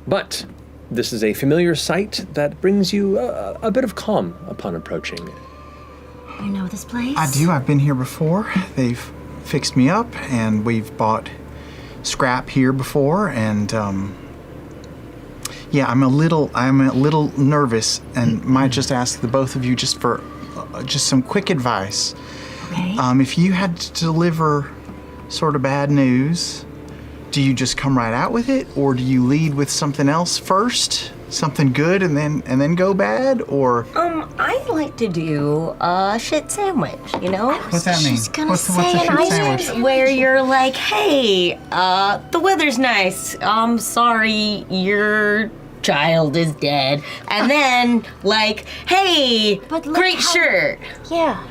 But this is a familiar sight that brings you a bit of calm upon approaching. You know this place? I do. I've been here before. They've fixed me up, and we've bought scrap here before, and yeah, I'm a little nervous, and might just ask the both of you just for just some quick advice. Okay. If you had to deliver sort of bad news, do you just come right out with it, or do you lead with something else first, something good, and then go bad, or? I like to do a shit sandwich, you know? What's that mean? Just gonna What's a say shit an sandwich? item where you're like, hey, the weather's nice. I'm sorry, your child is dead. And then, like, hey, great shirt. Yeah.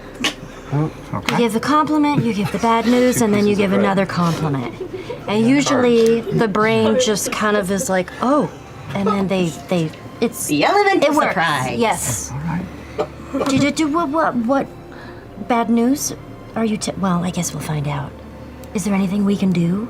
Okay. You give the compliment, you give the bad news, and then you give another compliment. And usually the brain just kind of is like, oh, and then it's the element of works. surprise. Yes. All right. What bad news are you? Well, I guess we'll find out. Is there anything we can do?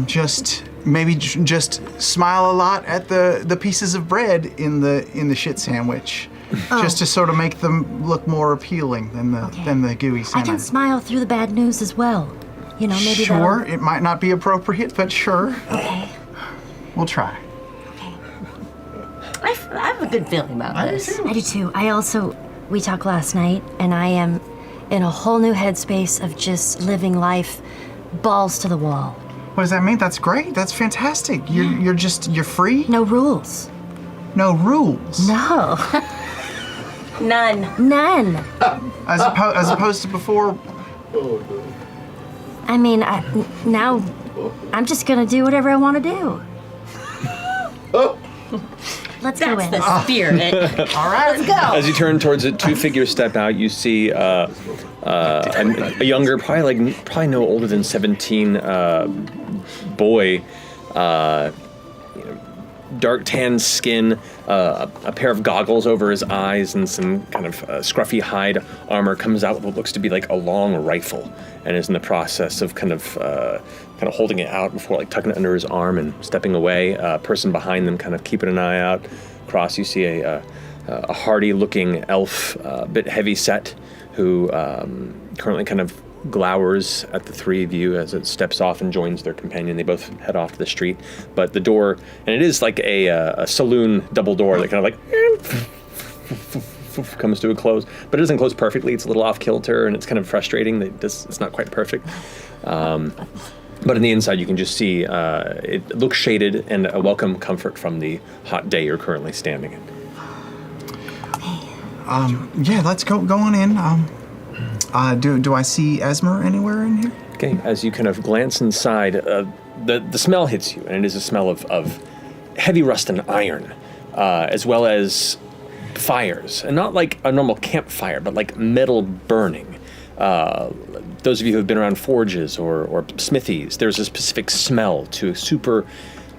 Just maybe just smile a lot at the pieces of bread in the shit sandwich, just to sort of make them look more appealing than the gooey I center. can smile through the bad news as well. You know, maybe Sure, it might not be appropriate, but sure. Okay. We'll try. I have a good feeling about this. I do too. We talked last night, and I am in a whole new headspace of just living life balls to the wall. What does that mean? That's great. That's fantastic. You're free? No rules. No rules? No. None. As opposed to before? I mean, now I'm just gonna do whatever I want to do. Let's go in. That's the spirit. All right. Let's go. As you turn towards it, two figures step out. You see a younger, probably no older than 17 boy, dark tan skin, a pair of goggles over his eyes, and some kind of scruffy hide armor. Comes out with what looks to be like a long rifle, and is in the process of kind of holding it out before like tucking it under his arm and stepping away. A person behind them kind of keeping an eye out. Across, you see a hardy-looking elf, a bit heavy set, who currently kind of glowers at the three of you as it steps off and joins their companion. They both head off to the street, but the door, and it is like a saloon double door that kind of like comes to a close, but it doesn't close perfectly. It's a little off kilter, and it's kind of frustrating that it's not quite perfect. But on the inside, you can just see it looks shaded and a welcome comfort from the hot day you're currently standing in. Yeah, let's go on in. Do I see Esmer anywhere in here? Okay, as you kind of glance inside, the smell hits you, and it is a smell of heavy rust and iron, as well as fires, and not like a normal campfire, but like metal burning. Those of you who have been around forges or smithies, there's a specific smell to super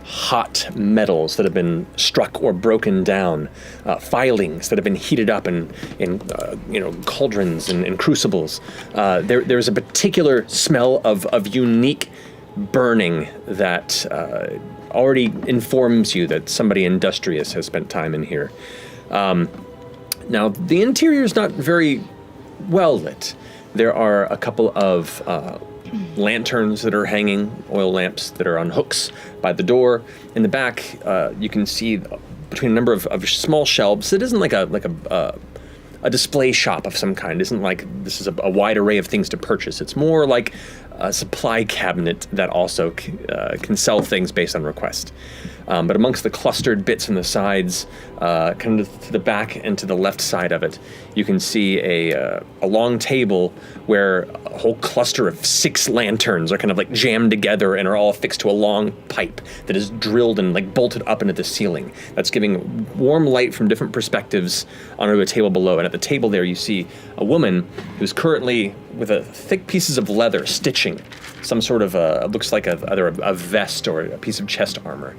hot metals that have been struck or broken down, filings that have been heated up in cauldrons and crucibles. There's a particular smell of unique burning that already informs you that somebody industrious has spent time in here. Now, the interior is not very well lit. There are a couple of lanterns that are hanging, oil lamps that are on hooks by the door. In the back, you can see between a number of small shelves. It isn't like a display shop of some kind. It isn't like this is a wide array of things to purchase. It's more like a supply cabinet that also can sell things based on request. But amongst the clustered bits on the sides, kind of to the back and to the left side of it, you can see a long table where a whole cluster of 6 lanterns are kind of like jammed together and are all fixed to a long pipe that is drilled and like bolted up into the ceiling. That's giving warm light from different perspectives onto a table below. And at the table there, you see a woman who's currently with thick pieces of leather stitching some sort of looks like either a vest or a piece of chest armor.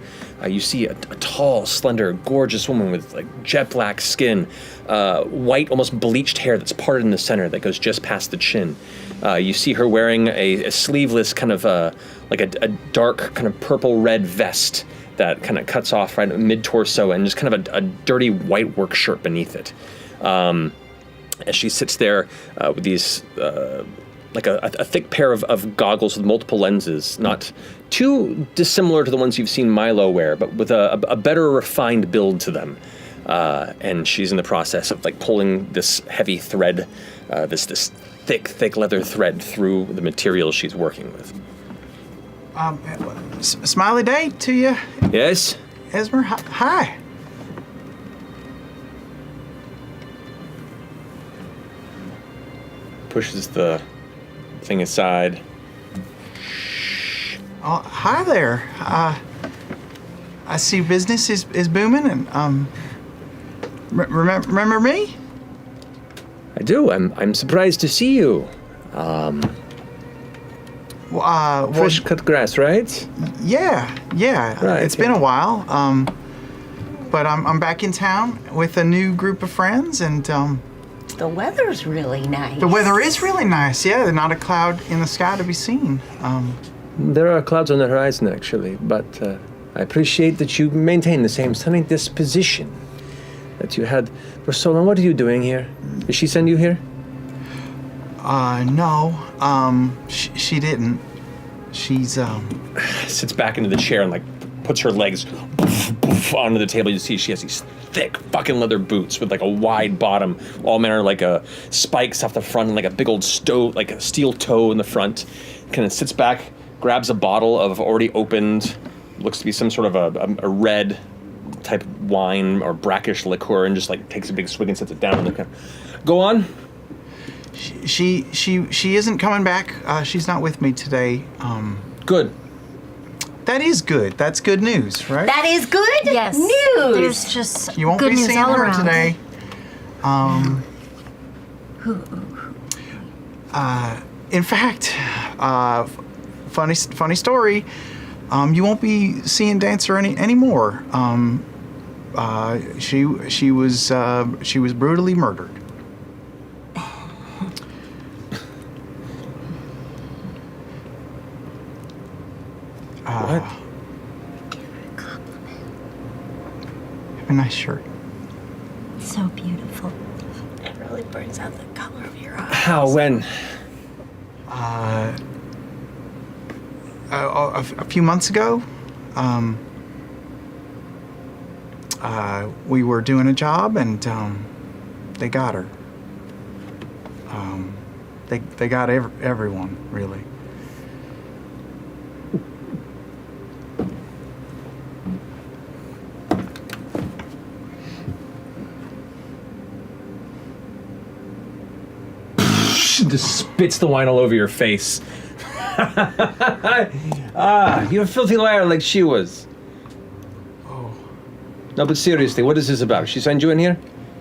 You see a tall, slender, gorgeous woman with like jet black skin, white, almost bleached hair that's parted in the center that goes just past the chin. You see her wearing a sleeveless kind of like a dark kind of purple-red vest that kind of cuts off right mid-torso and just kind of a dirty white work shirt beneath it. As she sits there with these like a thick pair of goggles with multiple lenses, not too dissimilar to the ones you've seen Milo wear, but with a better refined build to them. And she's in the process of like pulling this heavy thread, this thick leather thread through the material she's working with. Smiley day to you. Yes? Esmer, hi. Pushes the thing aside. Oh, hi there. I see business is booming, and remember me? I do. I'm surprised to see you. Fresh cut grass, right? Yeah. Right, It's been a while. But I'm back in town with a new group of friends, and the weather's really nice. The weather is really nice. Yeah, not a cloud in the sky to be seen. There are clouds on the horizon, actually, but I appreciate that you maintain the same sunny disposition that you had for so long. What are you doing here? Did she send you here? No. She didn't. She's sits back into the chair and like puts her legs onto the table. You see she has these thick fucking leather boots with like a wide bottom, all manner like spikes off the front and like a big old like a steel toe in the front. Kind of sits back, grabs a bottle of already opened, looks to be some sort of a red type wine or brackish liqueur, and just like takes a big swig and sets it down. And go on. She isn't coming back. She's not with me today. Good. That is good. That's good news, right? That is good Yes. news. There's just You won't good be news seeing all her around. today. In fact, funny story. You won't be seeing Dancer anymore. She was brutally murdered. What? Have a nice shirt. So beautiful. It really brings out the color of your eyes. How? When? A few months ago, we were doing a job, and they got her. They got everyone, really. just spits the wine all over your face. You're a filthy liar like she was. Oh. No, but seriously, what is this about? She sent you in here?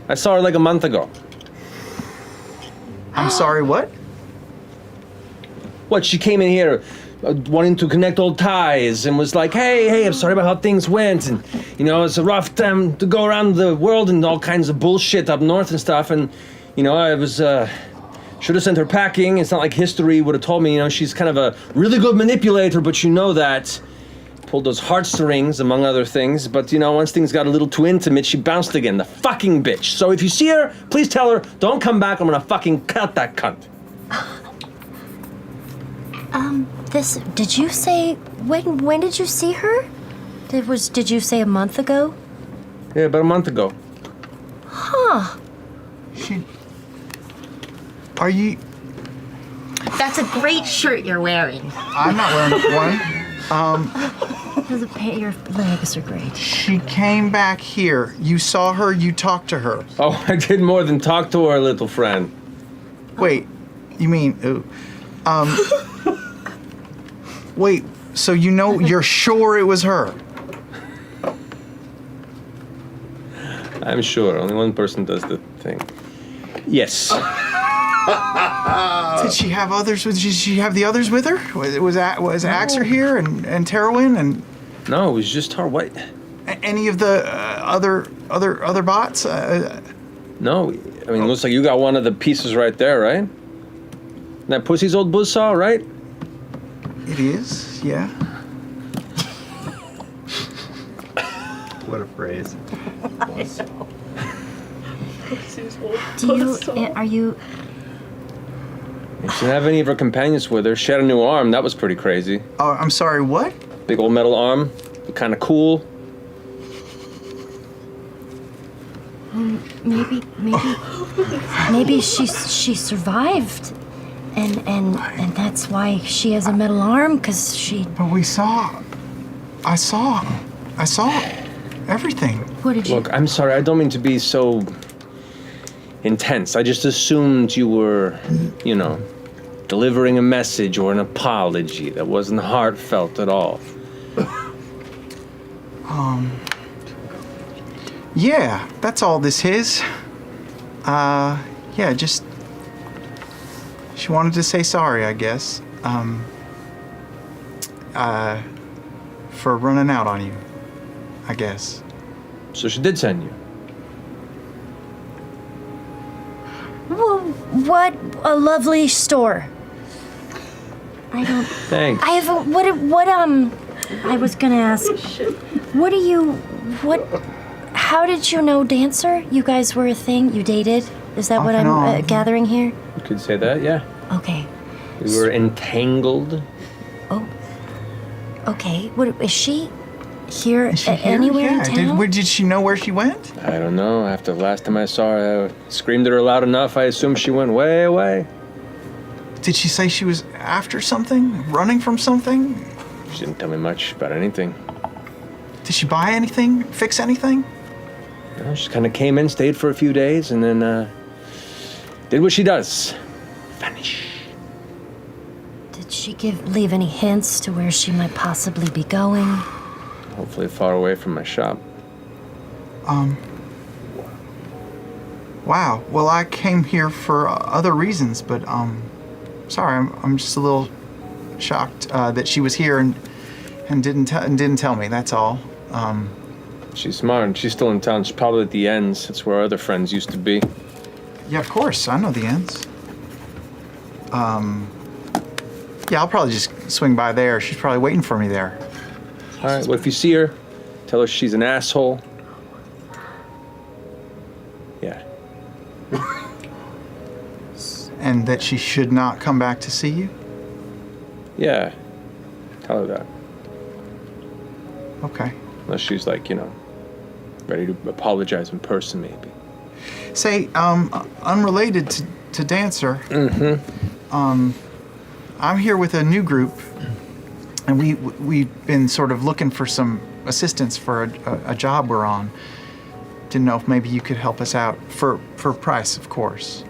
I saw her like a month ago. I'm sorry, what? What, she came in here wanting to connect old ties and was like, hey, I'm sorry about how things went. And, it's a rough time to go around the world and all kinds of bullshit up north and stuff. And, I was, should have sent her packing. It's not like history would have told me, she's kind of a really good manipulator, but that. Pulled those heartstrings, among other things. But, once things got a little too intimate, she bounced again. The fucking bitch. So if you see her, please tell her, don't come back. I'm gonna fucking cut that cunt. Did you say, when did you see her? Did you say a month ago? Yeah, about a month ago. Huh. Are you... That's a great shirt you're wearing. I'm not wearing one. Your legs are great. She came back here. You saw her, you talked to her. Oh, I did more than talk to her, little friend. Wait, you mean... Wait, so you're sure it was her? I'm sure. Only one person does the thing. Yes. Did she have others? Did she have the others with her? Was Axer here and Terwin and? No, it was just her. What? Any of the other bots? No, I mean, it looks like you got one of the pieces right there, right? That pussy's old buzzsaw, right? It is, yeah. What a phrase. Are you... She didn't have any of her companions with her. She had a new arm. That was pretty crazy. Oh, I'm sorry, what? Big old metal arm. Kind of cool. Maybe she survived. And that's why she has a metal arm, because she... But I saw everything. What did you... Look, I'm sorry, I don't mean to be so intense. I just assumed you were, delivering a message or an apology that wasn't heartfelt at all. Yeah, that's all this is. Just... She wanted to say sorry, I guess. For running out on you, I guess. So she did send you? Well, what a lovely store. I don't... Thanks. I have a... I was gonna ask... How did you know Dancer? You guys were a thing? You dated? Is that what I'm gathering here? You could say that, yeah. Okay. We were entangled. Oh. Okay. Is she here anywhere in town? Did she know where she went? I don't know. After the last time I saw her, I screamed at her loud enough, I assumed she went way away. Did she say she was after something? Running from something? She didn't tell me much about anything. Did she buy anything? Fix anything? No, she kind of came in, stayed for a few days, and then did what she does. Vanish. Did she leave any hints to where she might possibly be going? Hopefully far away from my shop. Wow. Well, I came here for other reasons, but sorry, I'm just a little shocked that she was here and didn't tell me. That's all. She's smart, and she's still in town. She's probably at the ends. That's where our other friends used to be. Yeah, of course. I know the ends. Yeah, I'll probably just swing by there. She's probably waiting for me there. All right, well, if you see her, tell her she's an asshole. Yeah. And that she should not come back to see you? Yeah. Tell her that. Okay. Unless she's like, ready to apologize in person, maybe. Say, unrelated to Dancer. Mm-hmm. I'm here with a new group, and we've been sort of looking for some assistance for a job we're on. Didn't know if maybe you could help us out for a price, of course.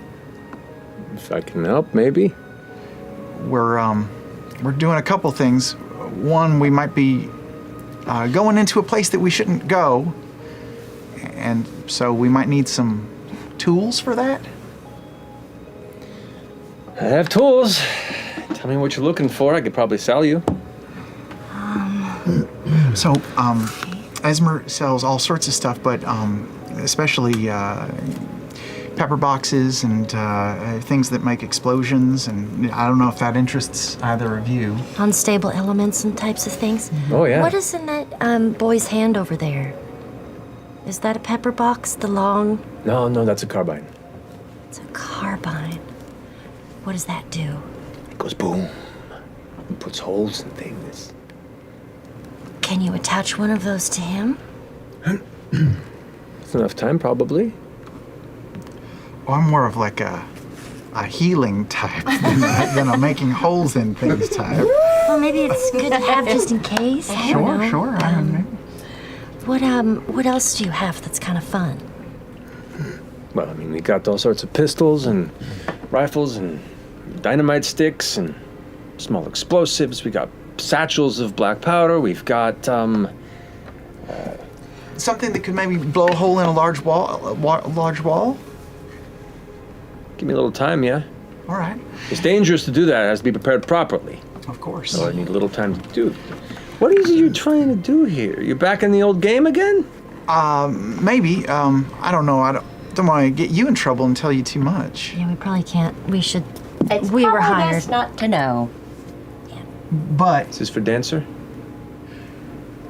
If I can help, maybe. We're doing a couple things. One, we might be going into a place that we shouldn't go, and so we might need some tools for that. I have tools. Tell me what you're looking for. I could probably sell you. So, Esmer sells all sorts of stuff, but especially pepper boxes and things that make explosions, and I don't know if that interests either of you. Unstable elements and types of things. Oh, yeah. What is in that boy's hand over there? Is that a pepper box? The long... No, that's a carbine. It's a carbine. What does that do? It goes boom. It puts holes in things. Can you attach one of those to him? It's enough time, probably. Oh, I'm more of like a healing type than a making holes in things type. Well, maybe it's good to have just in case. I don't know. Sure. What else do you have that's kind of fun? Well, I mean, we got all sorts of pistols and rifles and dynamite sticks and small explosives. We got satchels of black powder. We've got something that could maybe blow a hole in a large wall. Give me a little time, yeah? All right. It's dangerous to do that. It has to be prepared properly. Of course. So I need a little time to do it. What is it you're trying to do here? You're back in the old game again? Maybe. I don't know. I don't want to get you in trouble and tell you too much. Yeah, we probably can't. We should. We were hired. Best not to know. But Is this for Dancer?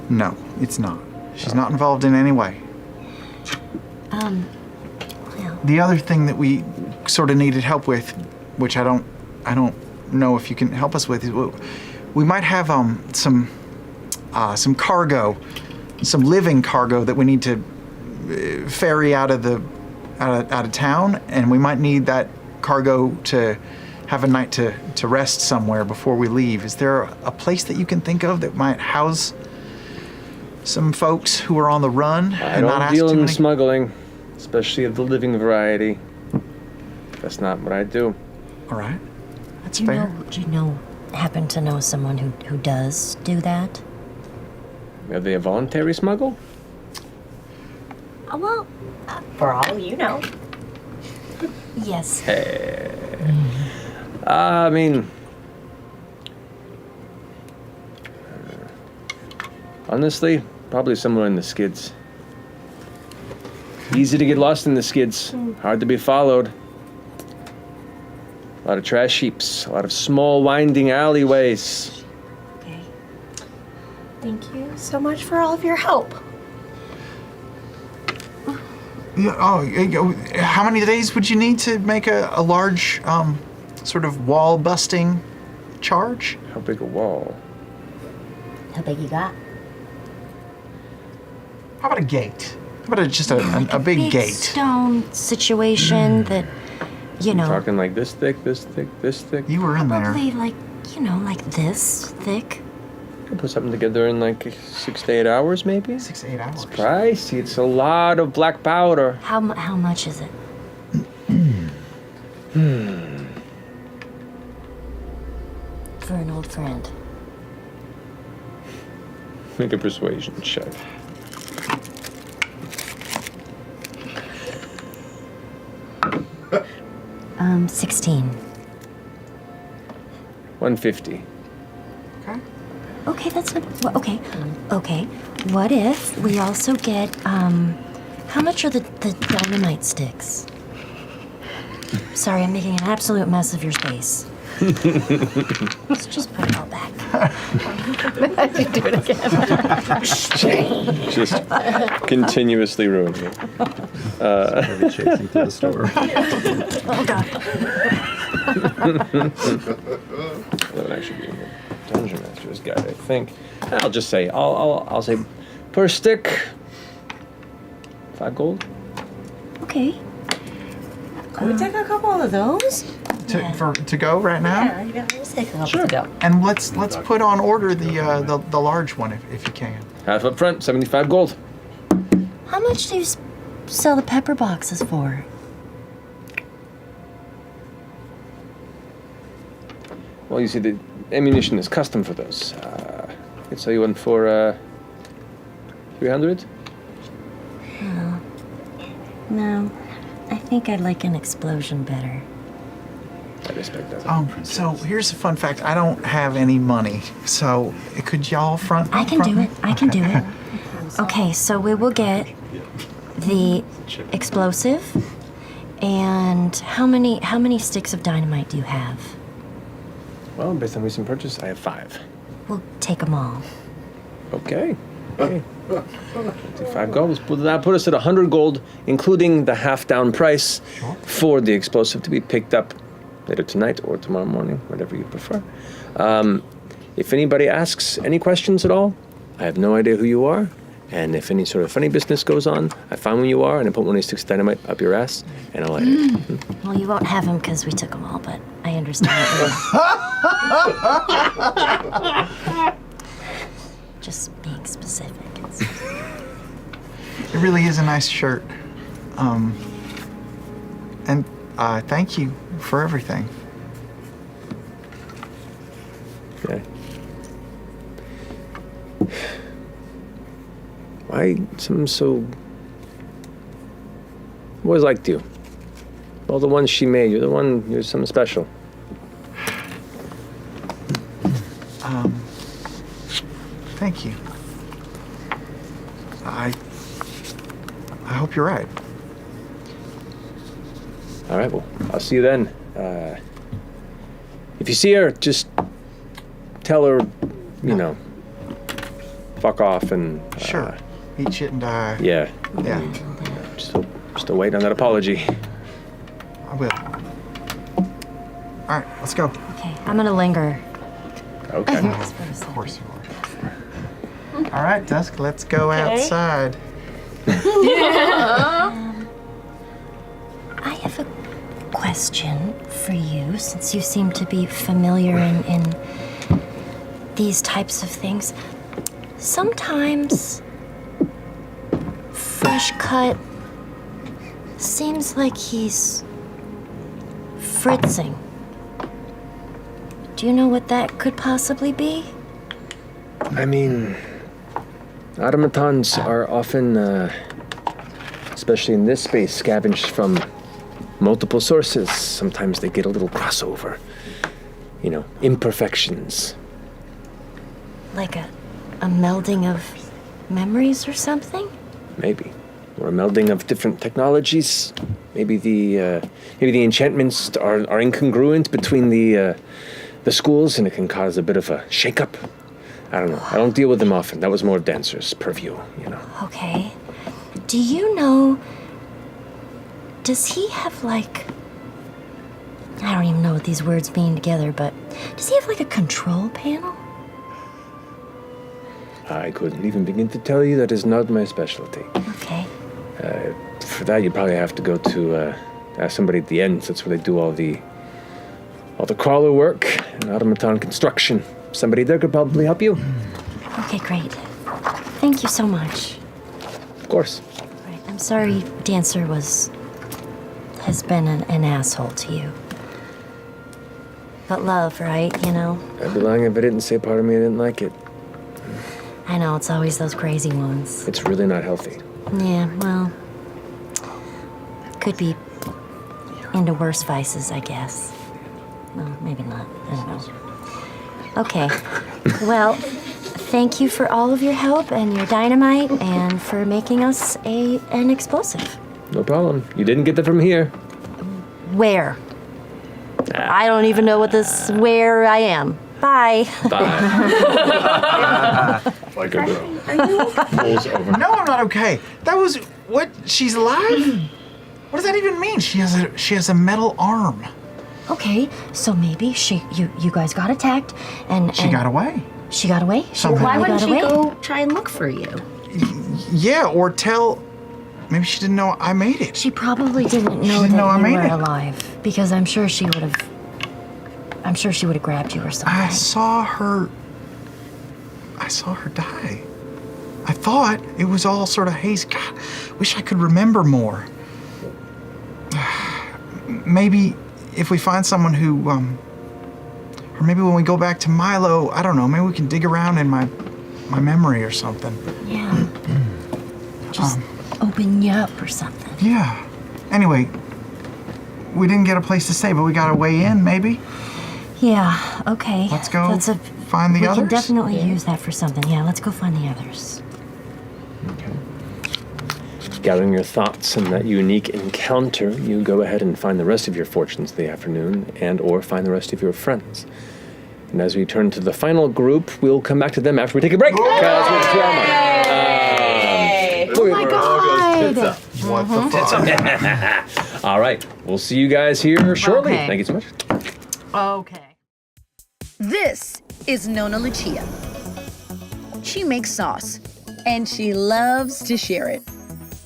no, it's not. She's not involved in any way. Well, The other thing that we sort of needed help with, which I don't know if you can help us with, is we might have some cargo, some living cargo that we need to ferry out of town, and we might need that cargo to have a night to rest somewhere before we leave. Is there a place that you can think of that might house some folks who are on the run I and not don't ask deal too in many? smuggling, especially of the living variety. That's not what I do. All right. That's do fair. you happen to know someone who does do that? Are they a voluntary smuggle? Oh, well, for all you know. Yes. Hey. I mean, honestly, probably somewhere in the skids. Easy to get lost in the skids. Hard to be followed. A lot of trash heaps. A lot of small winding alleyways. Okay. Thank you so much for all of your help. Yeah, how many days would you need to make a large sort of wall busting charge? How big a wall? How big you got? How about a gate? How about just a big gate? Stone situation that, Talking like this thick, this thick, this thick. You were in there. probably like this thick. Could put something together in like 6 to 8 hours, maybe? 6 to 8 hours. It's pricey. It's a lot of black powder. How much is it? For an old friend. Make a persuasion check. 16. 150. Okay, that's not. Well, okay. What if we also get? How much are the dynamite sticks? Sorry, I'm making an absolute mess of your space. Let's just put it all back. Do it again. Just continuously ruining it. Chasing through the store. Oh God. That would actually be in the Dungeon Master's Guide, I think. I'll just say, I'll say, per stick, 5 gold. Okay. Can we take a couple of those? To go right now? Yeah, you got let's take a couple to go. And let's put on order the large one if you can. Half up front, 75 gold. How much do you sell the pepper boxes for? Well, you see, the ammunition is custom for those. I'd sell you one for 300. No, I think I'd like an explosion better. I respect that. So here's a fun fact. I don't have any money, so could y'all front? I can do it. I can do it. Okay, so we will get the explosive. And how many sticks of dynamite do you have? Well, based on recent purchase, I have 5. We'll take them all. Okay. 5 gold. That put us at 100 gold, including the half-down price for the explosive to be picked up later tonight or tomorrow morning, whatever you prefer. If anybody asks any questions at all, I have no idea who you are. And if any sort of funny business goes on, I find where you are and I put one of these sticks of dynamite up your ass, and I'll let it. Well, you won't have them because we took them all, but I understand. Just being specific. It really is a nice shirt. And thank you for everything. Okay. Why something so... I've always liked you. All the ones she made, you're something special. Thank you. I hope you're right. All right, well, I'll see you then. If you see her, just tell her, fuck off and... Sure. Eat shit and die. Yeah. Yeah. Still waiting on that apology. I will. All right, let's go. Okay, I'm gonna linger. Okay. Of course you are. All right, Dusk, let's go outside. I have a question for you, since you seem to be familiar in these types of things. Sometimes Fresh Cut seems like he's fritzing. Do you know what that could possibly be? I mean, automatons are often, especially in this space, scavenged from multiple sources. Sometimes they get a little crossover. Imperfections. Like a melding of memories or something? Maybe. Or a melding of different technologies. Maybe the enchantments are incongruent between the schools, and it can cause a bit of a shakeup. I don't know. I don't deal with them often. That was more Dancer's purview, Okay. Do you know... Does he have, I don't even know what these words mean together, but does he have, a control panel? I couldn't even begin to tell you. That is not my specialty. Okay. For that, you probably have to go to ask somebody at the end. That's where they do all the crawler work and automaton construction. Somebody there could probably help you. Okay, great. Thank you so much. Of course. Right. I'm sorry Dancer has been an asshole to you. But love, right? I'd be lying if I didn't say part of me I didn't like it. I know, it's always those crazy ones. It's really not healthy. Yeah, well, could be into worse vices, I guess. Well, maybe not. I don't know. Okay. Well, thank you for all of your help and your dynamite and for making us an explosive. No problem. You didn't get that from here. Where? I don't even know where I am. Bye. Like a girl. Are you okay? No, I'm not okay. That was what? She's alive? What does that even mean? She has a metal arm. Okay, so maybe you guys got attacked and She got away. She got away? Somehow. Why wouldn't she go try and look for you? Yeah, or tell. Maybe she didn't know I made it. She probably didn't know that I you made were it. alive, because I'm sure she would have grabbed you or something. I saw her die. I thought it was all sort of haze. God, wish I could remember more. Maybe if we find someone who Or maybe when we go back to Milo, I don't know, maybe we can dig around in my memory or something. Yeah. Just open you up or something. Yeah. Anyway, we didn't get a place to stay, but we got a way in, maybe? Yeah, okay. Let's go find the we others? can definitely use that for something. Yeah, let's go find the others. Gathering your thoughts and that unique encounter, you go ahead and find the rest of your fortunes of the afternoon and or find the rest of your friends. And as we turn to the final group, we'll come back to them after we take a break. Because we're 2 hour mark. Oh my God! What the fuck? All right, we'll see you guys here shortly. Okay. Thank you so much. Okay. This is Nona Lucia. She makes sauce, and she loves to share it.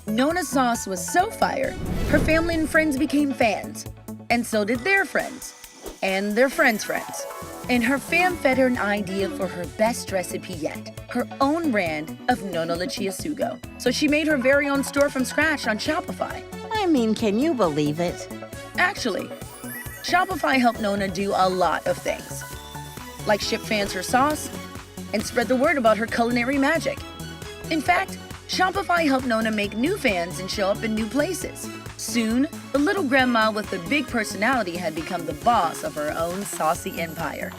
Nona's sauce was so fire, her family and friends became fans, and so did their friends, and their friends' friends. And her fam fed her an idea for her best recipe yet, her own brand of Nona Lucia Sugo. So she made her very own store from scratch on Shopify. I mean, can you believe it? Actually, Shopify helped Nona do a lot of things, like ship fans her sauce and spread the word about her culinary magic. In fact, Shopify helped Nona make new fans and show up in new places. Soon, the little grandma with the big personality had become the boss of her own saucy empire.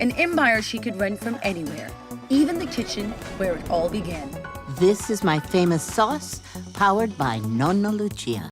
An empire she could run from anywhere, even the kitchen where it all began. This is my famous sauce, powered by Nona Lucia.